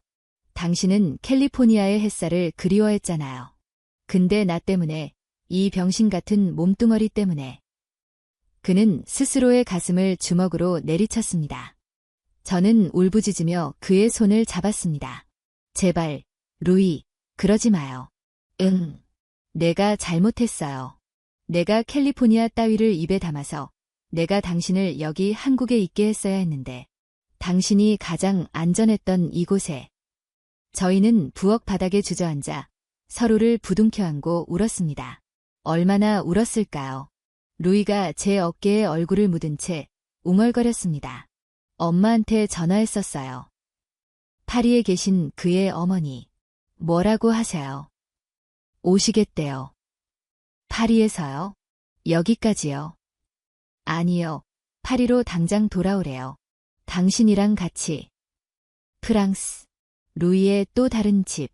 당신은 캘리포니아의 햇살을 그리워했잖아요. 근데 나 때문에, 이 병신 같은 몸뚱어리 때문에. 그는 스스로의 가슴을 주먹으로 내리쳤습니다. 저는 울부짖으며 그의 손을 잡았습니다. 제발, 루이, 그러지 마요. 응. 내가 잘못했어요. 내가 캘리포니아 따위를 입에 담아서 내가 당신을 여기 한국에 있게 했어야 했는데 당신이 가장 안전했던 이곳에. 저희는 부엌 바닥에 주저앉아 서로를 부둥켜 안고 울었습니다. 얼마나 울었을까요? 루이가 제 어깨에 얼굴을 묻은 채 웅얼거렸습니다. 엄마한테 전화했었어요. 파리에 계신 그의 어머니. 뭐라고 하세요? 오시겠대요. 파리에서요? 여기까지요? 아니요. 파리로 당장 돌아오래요. 당신이랑 같이. 프랑스. 루이의 또 다른 집.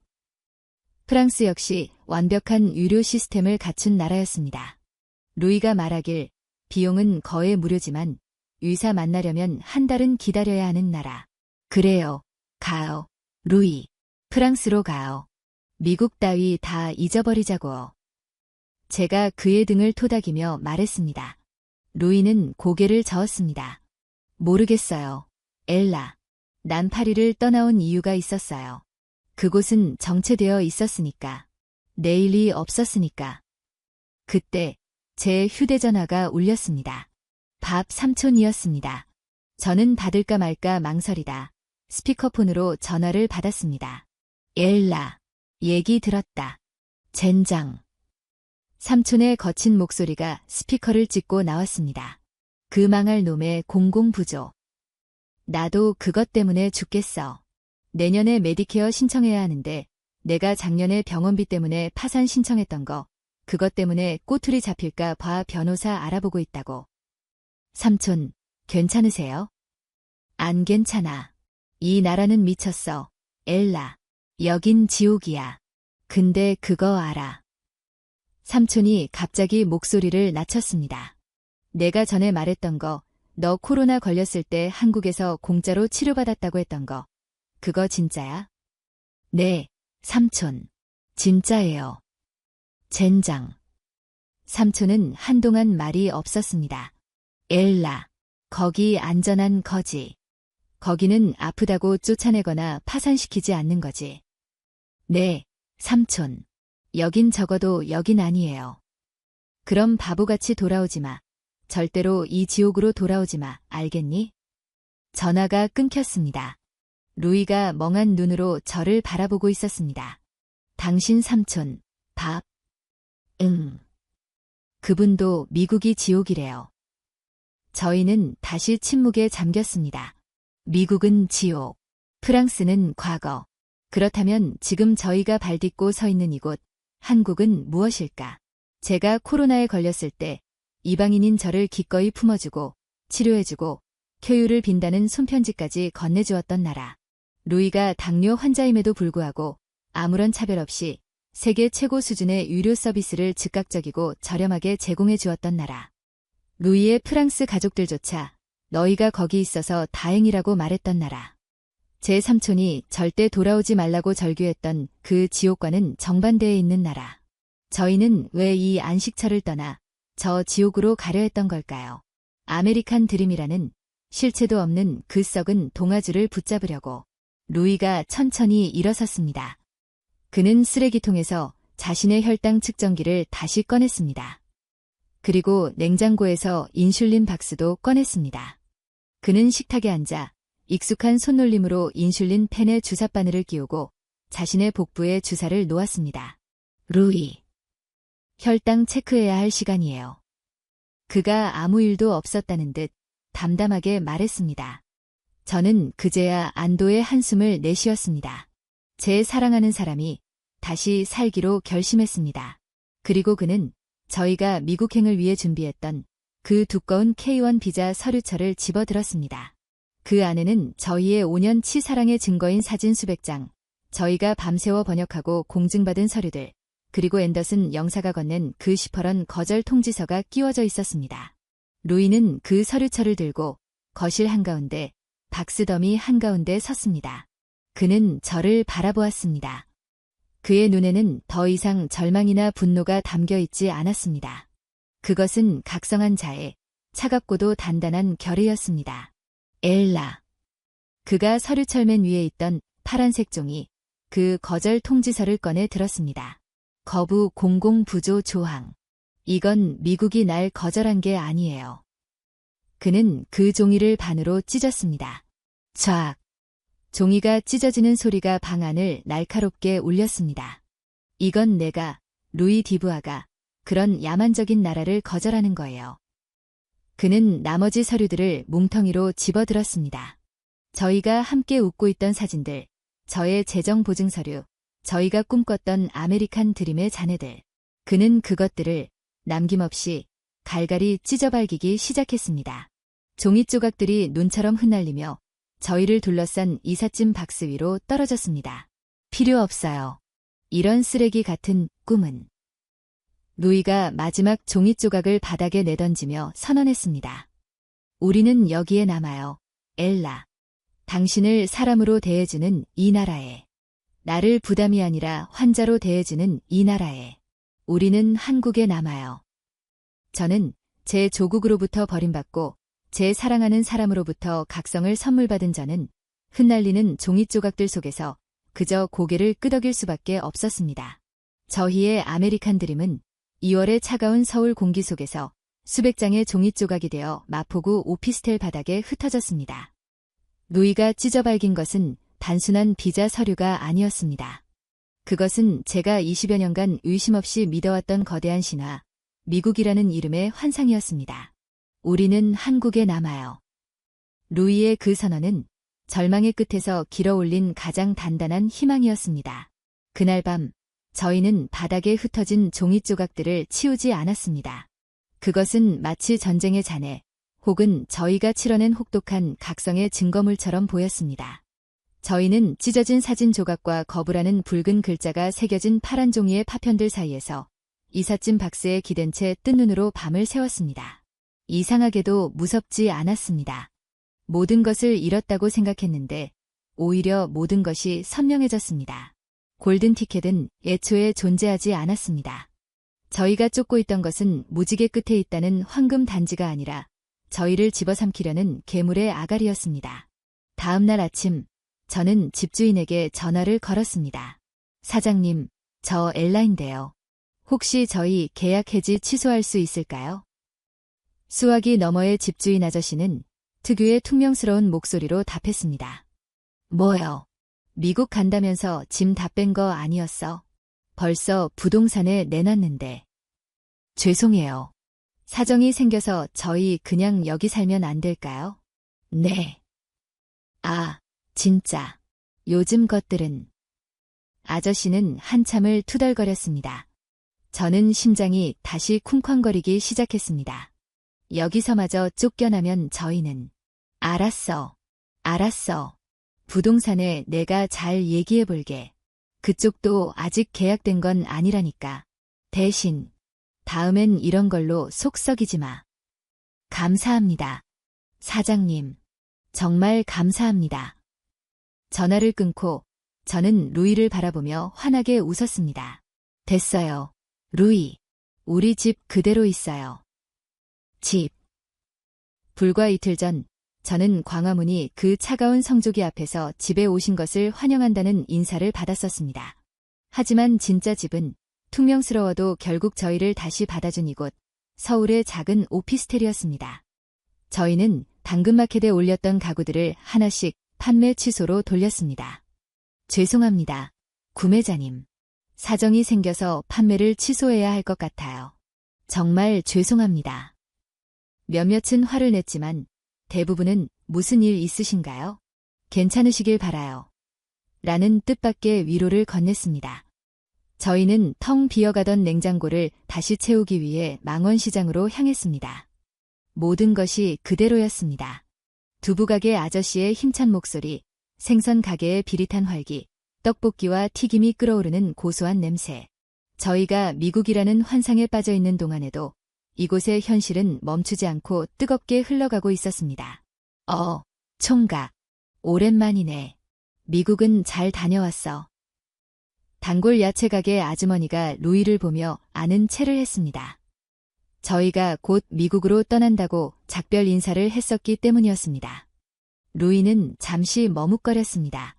프랑스 역시 완벽한 유료 시스템을 갖춘 나라였습니다. 루이가 말하길 비용은 거의 무료지만 의사 만나려면 한 달은 기다려야 하는 나라. 그래요. 가요. 루이. 프랑스로 가요. 미국 따위 다 잊어버리자고요. 제가 그의 등을 토닥이며 말했습니다. 루이는 고개를 저었습니다. 모르겠어요. 엘라. 난 파리를 떠나온 이유가 있었어요. 그곳은 정체되어 있었으니까. 내일이 없었으니까. 그때 제 휴대전화가 울렸습니다. 밥 삼촌이었습니다. 저는 받을까 말까 망설이다 스피커폰으로 전화를 받았습니다. 엘라, 얘기 들었다. 젠장. 삼촌의 거친 목소리가 스피커를 찍고 나왔습니다. 그 망할 놈의 공공부조. 나도 그것 때문에 죽겠어. 내년에 메디케어 신청해야 하는데 내가 작년에 병원비 때문에 파산 신청했던 거 그것 때문에 꼬투리 잡힐까 봐 변호사 알아보고 있다고. 삼촌, 괜찮으세요? 안 괜찮아. 이 나라는 미쳤어. 엘라. 여긴 지옥이야. 근데 그거 알아. 삼촌이 갑자기 목소리를 낮췄습니다. 내가 전에 말했던 거, 너 코로나 걸렸을 때 한국에서 공짜로 치료받았다고 했던 거. 그거 진짜야? 네, 삼촌. 진짜예요. 젠장. 삼촌은 한동안 말이 없었습니다. 엘라. 거기 안전한 거지. 거기는 아프다고 쫓아내거나 파산시키지 않는 거지. 네, 삼촌. 여긴 적어도 여긴 아니에요. 그럼 바보같이 돌아오지 마. 절대로 이 지옥으로 돌아오지 마. 알겠니? 전화가 끊겼습니다. 루이가 멍한 눈으로 저를 바라보고 있었습니다. 당신 삼촌, 밥? 응. 그분도 미국이 지옥이래요. 저희는 다시 침묵에 잠겼습니다. 미국은 지옥, 프랑스는 과거. 그렇다면 지금 저희가 발딛고 서 있는 이곳, 한국은 무엇일까? 제가 코로나에 걸렸을 때 이방인인 저를 기꺼이 품어주고 치료해주고 쾌유를 빈다는 손편지까지 건네주었던 나라. 루이가 당뇨 환자임에도 불구하고 아무런 차별 없이 세계 최고 수준의 의료 서비스를 즉각적이고 저렴하게 제공해 주었던 나라. 루이의 프랑스 가족들조차 너희가 거기 있어서 다행이라고 말했던 나라. 제 삼촌이 절대 돌아오지 말라고 절규했던 그 지옥과는 정반대에 있는 나라. 저희는 왜 이 안식처를 떠나 저 지옥으로 가려 했던 걸까요? 아메리칸 드림이라는 실체도 없는 그 썩은 동아줄을 붙잡으려고. 루이가 천천히 일어섰습니다. 그는 쓰레기통에서 자신의 혈당 측정기를 다시 꺼냈습니다. 그리고 냉장고에서 인슐린 박스도 꺼냈습니다. 그는 식탁에 앉아 익숙한 손놀림으로 인슐린 펜에 주사바늘을 끼우고 자신의 복부에 주사를 놓았습니다. 루이. 혈당 체크해야 할 시간이에요. 그가 아무 일도 없었다는 듯 담담하게 말했습니다. 저는 그제야 안도의 한숨을 내쉬었습니다. 제 사랑하는 사람이 다시 살기로 결심했습니다. 그리고 그는 저희가 미국행을 위해 준비했던 그 두꺼운 K1 비자 서류철을 집어들었습니다. 그 안에는 저희의 5년치 사랑의 증거인 사진 수백 장, 저희가 밤새워 번역하고 공증받은 서류들, 그리고 앤더슨 영사가 건넨 그 시퍼런 거절 통지서가 끼워져 있었습니다. 루이는 그 서류철을 들고 거실 한가운데, 박스더미 한가운데 섰습니다. 그는 저를 바라보았습니다. 그의 눈에는 더 이상 절망이나 분노가 담겨 있지 않았습니다. 그것은 각성한 자의 차갑고도 단단한 결의였습니다. 엘라. 그가 서류철맨 위에 있던 파란색 종이 그 거절 통지서를 꺼내 들었습니다. 거부 공공부조 조항. 이건 미국이 날 거절한 게 아니에요. 그는 그 종이를 반으로 찢었습니다. 촤악. 종이가 찢어지는 소리가 방 안을 날카롭게 울렸습니다. 이건 내가, 루이 디부아가 그런 야만적인 나라를 거절하는 거예요. 그는 나머지 서류들을 뭉텅이로 집어들었습니다. 저희가 함께 웃고 있던 사진들, 저의 재정 보증 서류, 저희가 꿈꿨던 아메리칸 드림의 자네들. 그는 그것들을 남김없이 갈갈이 찢어발기기 시작했습니다. 종이 조각들이 눈처럼 흩날리며 저희를 둘러싼 이삿짐 박스 위로 떨어졌습니다. 필요 없어요. 이런 쓰레기 같은 꿈은. 루이가 마지막 종이 조각을 바닥에 내던지며 선언했습니다. 우리는 여기에 남아요. 엘라. 당신을 사람으로 대해주는 이 나라에. 나를 부담이 아니라 환자로 대해주는 이 나라에. 우리는 한국에 남아요. 저는 제 조국으로부터 버림받고 제 사랑하는 사람으로부터 각성을 선물 받은 저는 흩날리는 종이 조각들 속에서 그저 고개를 끄덕일 수밖에 없었습니다. 저희의 아메리칸 드림은 2월의 차가운 서울 공기 속에서 수백 장의 종이 조각이 되어 마포구 오피스텔 바닥에 흩어졌습니다. 루이가 찢어발긴 것은 단순한 비자 서류가 아니었습니다. 그것은 제가 20여 년간 의심 없이 믿어왔던 거대한 신화, 미국이라는 이름의 환상이었습니다. 우리는 한국에 남아요. 루이의 그 선언은 절망의 끝에서 길어올린 가장 단단한 희망이었습니다. 그날 밤, 저희는 바닥에 흩어진 종이 조각들을 치우지 않았습니다. 그것은 마치 전쟁의 잔해, 혹은 저희가 치러낸 혹독한 각성의 증거물처럼 보였습니다. 저희는 찢어진 사진 조각과 거부라는 붉은 글자가 새겨진 파란 종이의 파편들 사이에서 이삿짐 박스에 기댄 채 뜬 눈으로 밤을 새웠습니다. 이상하게도 무섭지 않았습니다. 모든 것을 잃었다고 생각했는데 오히려 모든 것이 선명해졌습니다. 골든 티켓은 애초에 존재하지 않았습니다. 저희가 쫓고 있던 것은 무지개 끝에 있다는 황금 단지가 아니라 저희를 집어삼키려는 괴물의 아가리였습니다. 다음 날 아침, 저는 집주인에게 전화를 걸었습니다. 사장님, 저 엘라인데요. 혹시 저희 계약 해지 취소할 수 있을까요? 수화기 너머의 집주인 아저씨는 특유의 퉁명스러운 목소리로 답했습니다. 뭐요? 미국 간다면서 짐 다 뺀 거 아니었어? 벌써 부동산에 내놨는데. 죄송해요. 사정이 생겨서 저희 그냥 여기 살면 안 될까요? 네. 아, 진짜. 요즘 것들은. 아저씨는 한참을 투덜거렸습니다. 저는 심장이 다시 쿵쾅거리기 시작했습니다. 여기서마저 쫓겨나면 저희는. 알았어. 부동산에 내가 잘 얘기해볼게. 그쪽도 아직 계약된 건 아니라니까. 대신 다음엔 이런 걸로 속 썩이지 마. 감사합니다. 사장님. 정말 감사합니다. 전화를 끊고 저는 루이를 바라보며 환하게 웃었습니다. 됐어요. 루이. 우리 집 그대로 있어요. 집. 불과 이틀 전 저는 광화문이 그 차가운 성조기 앞에서 집에 오신 것을 환영한다는 인사를 받았었습니다. 하지만 진짜 집은 퉁명스러워도 결국 저희를 다시 받아준 이곳, 서울의 작은 오피스텔이었습니다. 저희는 당근마켓에 올렸던 가구들을 하나씩 판매 취소로 돌렸습니다. 죄송합니다. 구매자님. 사정이 생겨서 판매를 취소해야 할 것 같아요. 정말 죄송합니다. 몇몇은 화를 냈지만 대부분은 무슨 일 있으신가요? 괜찮으시길 바라요. 라는 뜻밖의 위로를 건넸습니다. 저희는 텅 비어가던 냉장고를 다시 채우기 위해 망원시장으로 향했습니다. 모든 것이 그대로였습니다. 두부가게 아저씨의 힘찬 목소리, 생선 가게의 비릿한 활기, 떡볶이와 튀김이 끓어오르는 고소한 냄새. 저희가 미국이라는 환상에 빠져있는 동안에도 이곳의 현실은 멈추지 않고 뜨겁게 흘러가고 있었습니다. 총각. 오랜만이네. 미국은 잘 다녀왔어. 단골 야채 가게 아주머니가 루이를 보며 아는 체를 했습니다. 저희가 곧 미국으로 떠난다고 작별 인사를 했었기 때문이었습니다. 루이는 잠시 머뭇거렸습니다.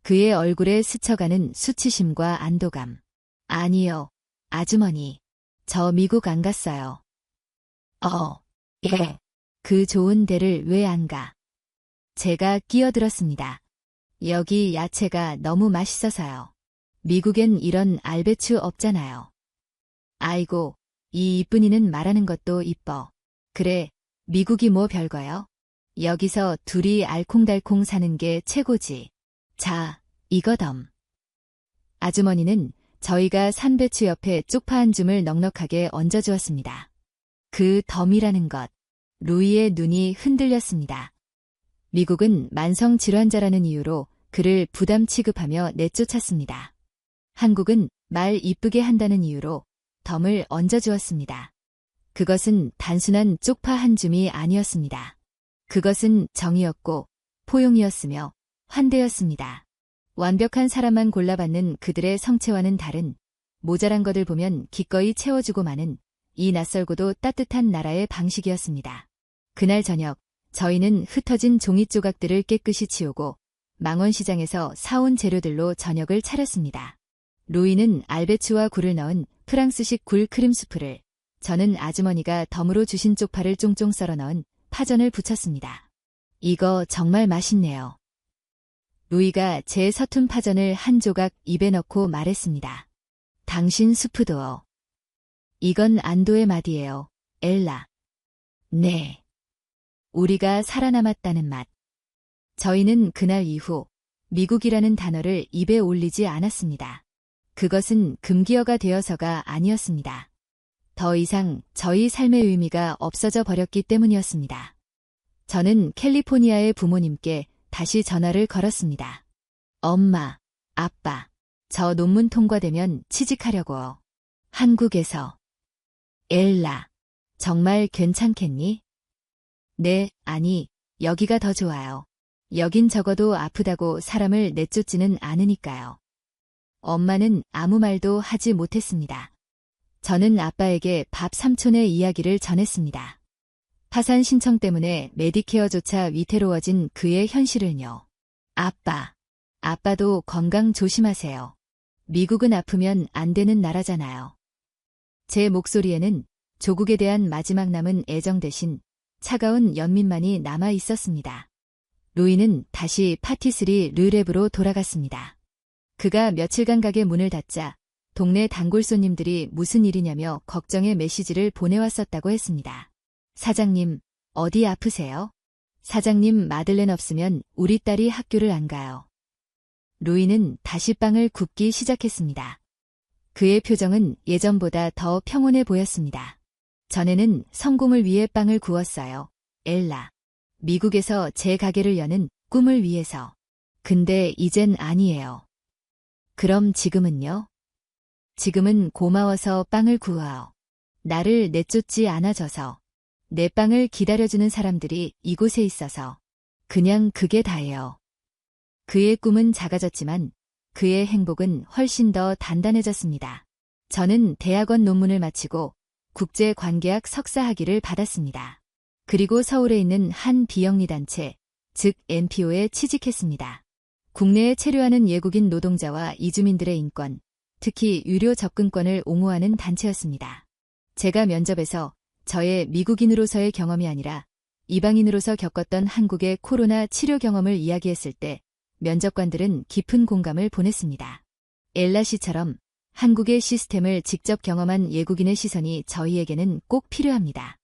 그의 얼굴에 스쳐가는 수치심과 안도감. 아니요, 아주머니. 저 미국 안 갔어요. 예. 그 좋은 데를 왜 안 가? 제가 끼어들었습니다. 여기 야채가 너무 맛있어서요. 미국엔 이런 알배추 없잖아요. 아이고, 이 이쁜이는 말하는 것도 이뻐. 그래, 미국이 뭐 별거요? 여기서 둘이 알콩달콩 사는 게 최고지. 자, 이거덤. 아주머니는 저희가 산 배추 옆에 쪽파 한 줌을 넉넉하게 얹어주었습니다. 그 덤이라는 것. 루이의 눈이 흔들렸습니다. 미국은 만성 질환자라는 이유로 그를 부담 취급하며 내쫓았습니다. 한국은 말 이쁘게 한다는 이유로 덤을 얹어주었습니다. 그것은 단순한 쪽파 한 줌이 아니었습니다. 그것은 정이었고 포용이었으며 환대였습니다. 완벽한 사람만 골라받는 그들의 성체와는 다른 모자란 것을 보면 기꺼이 채워주고 마는 이 낯설고도 따뜻한 나라의 방식이었습니다. 그날 저녁 저희는 흩어진 종이 조각들을 깨끗이 치우고 망원시장에서 사온 재료들로 저녁을 차렸습니다. 루이는 알배추와 굴을 넣은 프랑스식 굴 크림 수프를, 저는 아주머니가 덤으로 주신 쪽파를 쫑쫑 썰어 넣은 파전을 부쳤습니다. 이거 정말 맛있네요. 루이가 제 서툰 파전을 한 조각 입에 넣고 말했습니다. 당신 수프도. 이건 안도의 맛이에요, 엘라. 네. 우리가 살아남았다는 맛. 저희는 그날 이후 미국이라는 단어를 입에 올리지 않았습니다. 그것은 금기어가 되어서가 아니었습니다. 더 이상 저희 삶의 의미가 없어져 버렸기 때문이었습니다. 저는 캘리포니아의 부모님께 다시 전화를 걸었습니다. 엄마, 아빠, 저 논문 통과되면 취직하려고요. 한국에서. 엘라, 정말 괜찮겠니? 네, 아니, 여기가 더 좋아요. 여긴 적어도 아프다고 사람을 내쫓지는 않으니까요. 엄마는 아무 말도 하지 못했습니다. 저는 아빠에게 밥 삼촌의 이야기를 전했습니다. 파산 신청 때문에 메디케어조차 위태로워진 그의 현실을요. 아빠도 건강 조심하세요. 미국은 아프면 안 되는 나라잖아요. 제 목소리에는 조국에 대한 마지막 남은 애정 대신 차가운 연민만이 남아 있었습니다. 루이는 다시 파티스리 르랩으로 돌아갔습니다. 그가 며칠간 가게 문을 닫자 동네 단골 손님들이 무슨 일이냐며 걱정의 메시지를 보내왔었다고 했습니다. 사장님, 어디 아프세요? 사장님, 마들렌 없으면 우리 딸이 학교를 안 가요. 루이는 다시 빵을 굽기 시작했습니다. 그의 표정은 예전보다 더 평온해 보였습니다. 전에는 성공을 위해 빵을 구웠어요, 엘라. 미국에서 제 가게를 여는 꿈을 위해서. 근데 이젠 아니에요. 그럼 지금은요? 지금은 고마워서 빵을 구워요. 나를 내쫓지 않아줘서. 내 빵을 기다려주는 사람들이 이곳에 있어서. 그냥 그게 다예요. 그의 꿈은 작아졌지만 그의 행복은 훨씬 더 단단해졌습니다. 저는 대학원 논문을 마치고 국제관계학 석사 학위를 받았습니다. 그리고 서울에 있는 한 비영리 단체, 즉 NPO에 취직했습니다. 국내에 체류하는 외국인 노동자와 이주민들의 인권, 특히 유료 접근권을 옹호하는 단체였습니다. 제가 면접에서 저의 미국인으로서의 경험이 아니라 이방인으로서 겪었던 한국의 코로나 치료 경험을 이야기했을 때 면접관들은 깊은 공감을 보냈습니다. 엘라 씨처럼 한국의 시스템을 직접 경험한 외국인의 시선이 저희에게는 꼭 필요합니다.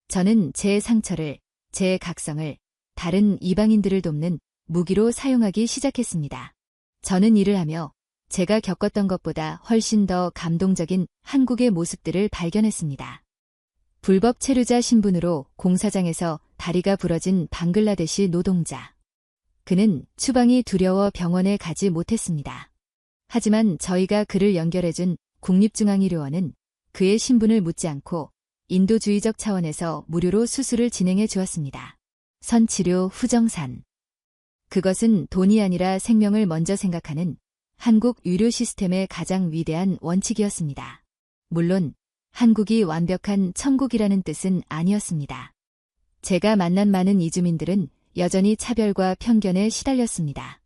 저는 제 상처를, 제 각성을 다른 이방인들을 돕는 무기로 사용하기 시작했습니다. 저는 일을 하며 제가 겪었던 것보다 훨씬 더 감동적인 한국의 모습들을 발견했습니다. 불법 체류자 신분으로 공사장에서 다리가 부러진 방글라데시 노동자. 그는 추방이 두려워 병원에 가지 못했습니다. 하지만 저희가 그를 연결해준 국립중앙의료원은 그의 신분을 묻지 않고 인도주의적 차원에서 무료로 수술을 진행해 주었습니다. 선치료 후정산. 그것은 돈이 아니라 생명을 먼저 생각하는 한국 의료 시스템의 가장 위대한 원칙이었습니다. 물론 한국이 완벽한 천국이라는 뜻은 아니었습니다. 제가 만난 많은 이주민들은 여전히 차별과 편견에 시달렸습니다.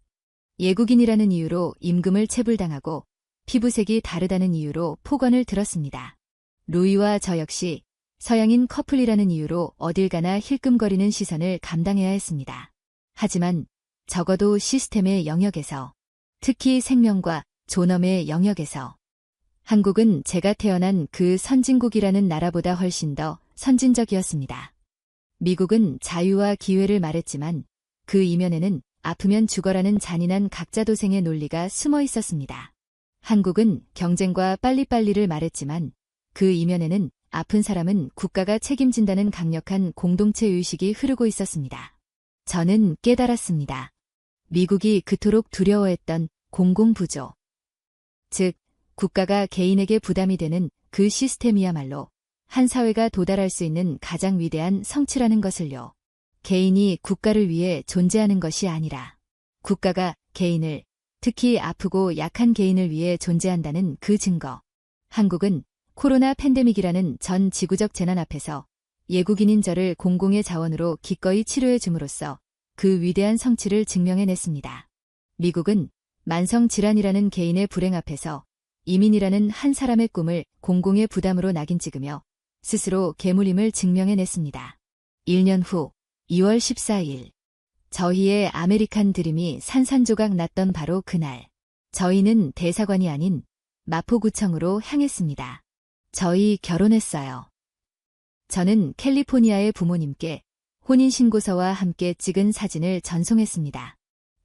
외국인이라는 이유로 임금을 체불당하고 피부색이 다르다는 이유로 폭언을 들었습니다. 루이와 저 역시 서양인 커플이라는 이유로 어딜 가나 힐끔거리는 시선을 감당해야 했습니다. 하지만 적어도 시스템의 영역에서, 특히 생명과 존엄의 영역에서 한국은 제가 태어난 그 선진국이라는 나라보다 훨씬 더 선진적이었습니다. 미국은 자유와 기회를 말했지만 그 이면에는 아프면 죽어라는 잔인한 각자도생의 논리가 숨어 있었습니다. 한국은 경쟁과 빨리빨리를 말했지만 그 이면에는 아픈 사람은 국가가 책임진다는 강력한 공동체 의식이 흐르고 있었습니다. 저는 깨달았습니다. 미국이 그토록 두려워했던 공공부조, 즉 국가가 개인에게 부담이 되는 그 시스템이야말로 한 사회가 도달할 수 있는 가장 위대한 성취라는 것을요. 개인이 국가를 위해 존재하는 것이 아니라 국가가 개인을, 특히 아프고 약한 개인을 위해 존재한다는 그 증거. 한국은 코로나 팬데믹이라는 전 지구적 재난 앞에서 외국인인 저를 공공의 자원으로 기꺼이 치료해 줌으로써 그 위대한 성취를 증명해냈습니다. 미국은 만성질환이라는 개인의 불행 앞에서 이민이라는 한 사람의 꿈을 공공의 부담으로 낙인 찍으며 스스로 괴물임을 증명해냈습니다. 1년 후 2월 14일 저희의 아메리칸 드림이 산산조각 났던 바로 그날. 저희는 대사관이 아닌 마포구청으로 향했습니다. 저희 결혼했어요. 저는 캘리포니아의 부모님께 혼인신고서와 함께 찍은 사진을 전송했습니다.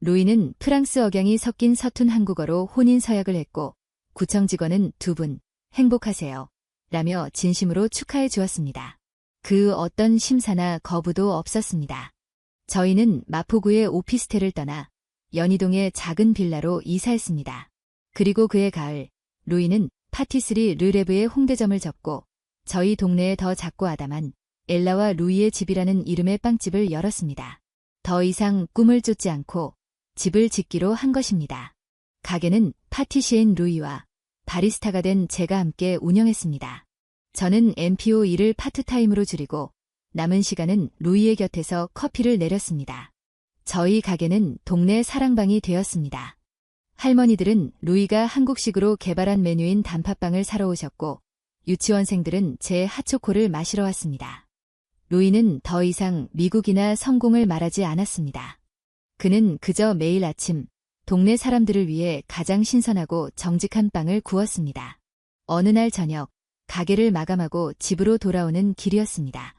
루이는 프랑스 억양이 섞인 서툰 한국어로 혼인서약을 했고 구청 직원은 두 분 행복하세요 라며 진심으로 축하해 주었습니다. 그 어떤 심사나 거부도 없었습니다. 저희는 마포구의 오피스텔을 떠나 연희동의 작은 빌라로 이사했습니다. 그리고 그해 가을 루이는 파티스리 르레브의 홍대점을 접고 저희 동네의 더 작고 아담한 엘라와 루이의 집이라는 이름의 빵집을 열었습니다. 더 이상 꿈을 쫓지 않고 집을 짓기로 한 것입니다. 가게는 파티시에인 루이와 바리스타가 된 제가 함께 운영했습니다. 저는 MPO 일을 파트타임으로 줄이고 남은 시간은 루이의 곁에서 커피를 내렸습니다. 저희 가게는 동네 사랑방이 되었습니다. 할머니들은 루이가 한국식으로 개발한 메뉴인 단팥빵을 사러 오셨고 유치원생들은 제 핫초코를 마시러 왔습니다. 루이는 더 이상 미국이나 성공을 말하지 않았습니다. 그는 그저 매일 아침 동네 사람들을 위해 가장 신선하고 정직한 빵을 구웠습니다. 어느 날 저녁 가게를 마감하고 집으로 돌아오는 길이었습니다.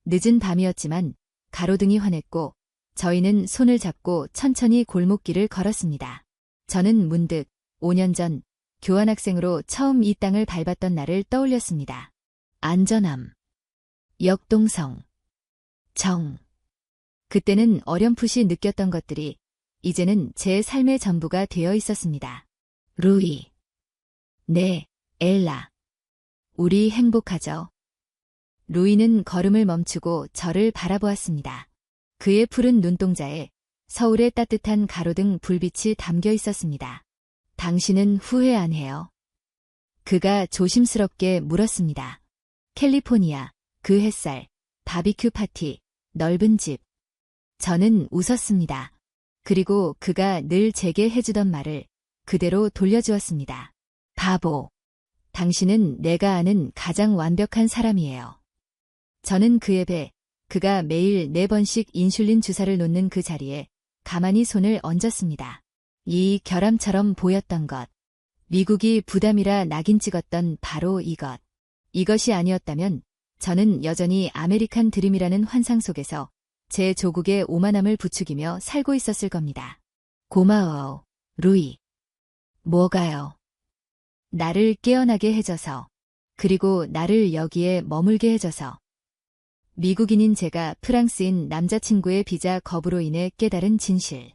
늦은 밤이었지만 가로등이 환했고 저희는 손을 잡고 천천히 골목길을 걸었습니다. 저는 문득 5년 전 교환학생으로 처음 이 땅을 밟았던 날을 떠올렸습니다. 안전함, 역동성, 정. 그때는 어렴풋이 느꼈던 것들이 이제는 제 삶의 전부가 되어 있었습니다. 루이. 네, 엘라. 우리 행복하죠? 루이는 걸음을 멈추고 저를 바라보았습니다. 그의 푸른 눈동자에 서울의 따뜻한 가로등 불빛이 담겨 있었습니다. 당신은 후회 안 해요? 그가 조심스럽게 물었습니다. 캘리포니아, 그 햇살, 바비큐 파티, 넓은 집. 저는 웃었습니다. 그리고 그가 늘 제게 해주던 말을 그대로 돌려주었습니다. 바보. 당신은 내가 아는 가장 완벽한 사람이에요. 저는 그의 배, 그가 매일 4번씩 인슐린 주사를 놓는 그 자리에 가만히 손을 얹었습니다. 이 결함처럼 보였던 것. 미국이 부담이라 낙인 찍었던 바로 이것. 이것이 아니었다면 저는 여전히 아메리칸 드림이라는 환상 속에서 제 조국의 오만함을 부추기며 살고 있었을 겁니다. 고마워, 루이. 뭐가요? 나를 깨어나게 해줘서. 그리고 나를 여기에 머물게 해줘서. 미국인인 제가 프랑스인 남자친구의 비자 거부로 인해 깨달은 진실.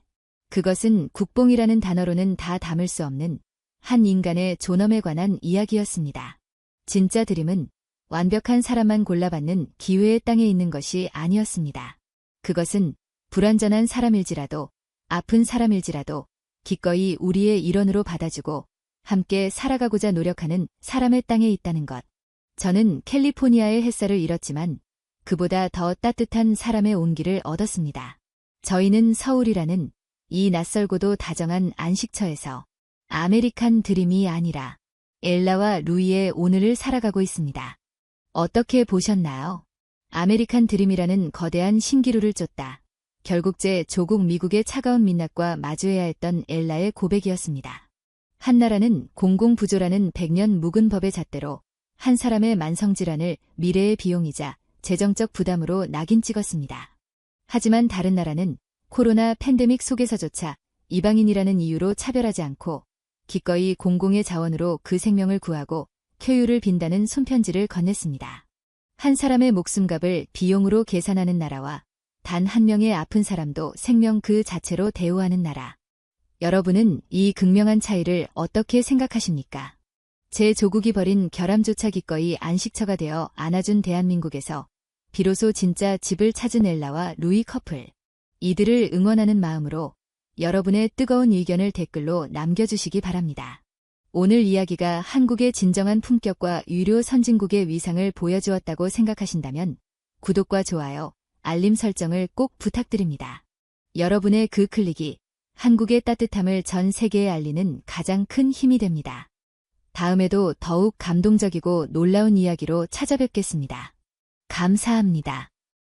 그것은 국뽕이라는 단어로는 다 담을 수 없는 한 인간의 존엄에 관한 이야기였습니다. 진짜 드림은 완벽한 사람만 골라받는 기회의 땅에 있는 것이 아니었습니다. 그것은 불완전한 사람일지라도 아픈 사람일지라도 기꺼이 우리의 일원으로 받아주고 함께 살아가고자 노력하는 사람의 땅에 있다는 것. 저는 캘리포니아의 햇살을 잃었지만 그보다 더 따뜻한 사람의 온기를 얻었습니다. 저희는 서울이라는 이 낯설고도 다정한 안식처에서 아메리칸 드림이 아니라 엘라와 루이의 오늘을 살아가고 있습니다. 어떻게 보셨나요? 아메리칸 드림이라는 거대한 신기루를 쫓다. 결국 제 조국 미국의 차가운 민낯과 마주해야 했던 엘라의 고백이었습니다. 한 나라는 공공부조라는 100년 묵은 법의 잣대로 한 사람의 만성질환을 미래의 비용이자 재정적 부담으로 낙인 찍었습니다. 하지만 다른 나라는 코로나 팬데믹 속에서조차 이방인이라는 이유로 차별하지 않고 기꺼이 공공의 자원으로 그 생명을 구하고 쾌유를 빈다는 손편지를 건넸습니다. 한 사람의 목숨값을 비용으로 계산하는 나라와 단 한 명의 아픈 사람도 생명 그 자체로 대우하는 나라. 여러분은 이 극명한 차이를 어떻게 생각하십니까? 제 조국이 벌인 결함조차 기꺼이 안식처가 되어 안아준 대한민국에서 비로소 진짜 집을 찾은 엘라와 루이 커플. 이들을 응원하는 마음으로 여러분의 뜨거운 의견을 댓글로 남겨주시기 바랍니다. 오늘 이야기가 한국의 진정한 품격과 유료 선진국의 위상을 보여주었다고 생각하신다면 구독과 좋아요, 알림 설정을 꼭 부탁드립니다. 여러분의 그 클릭이 한국의 따뜻함을 전 세계에 알리는 가장 큰 힘이 됩니다. 다음에도 더욱 감동적이고 놀라운 이야기로 찾아뵙겠습니다. 감사합니다.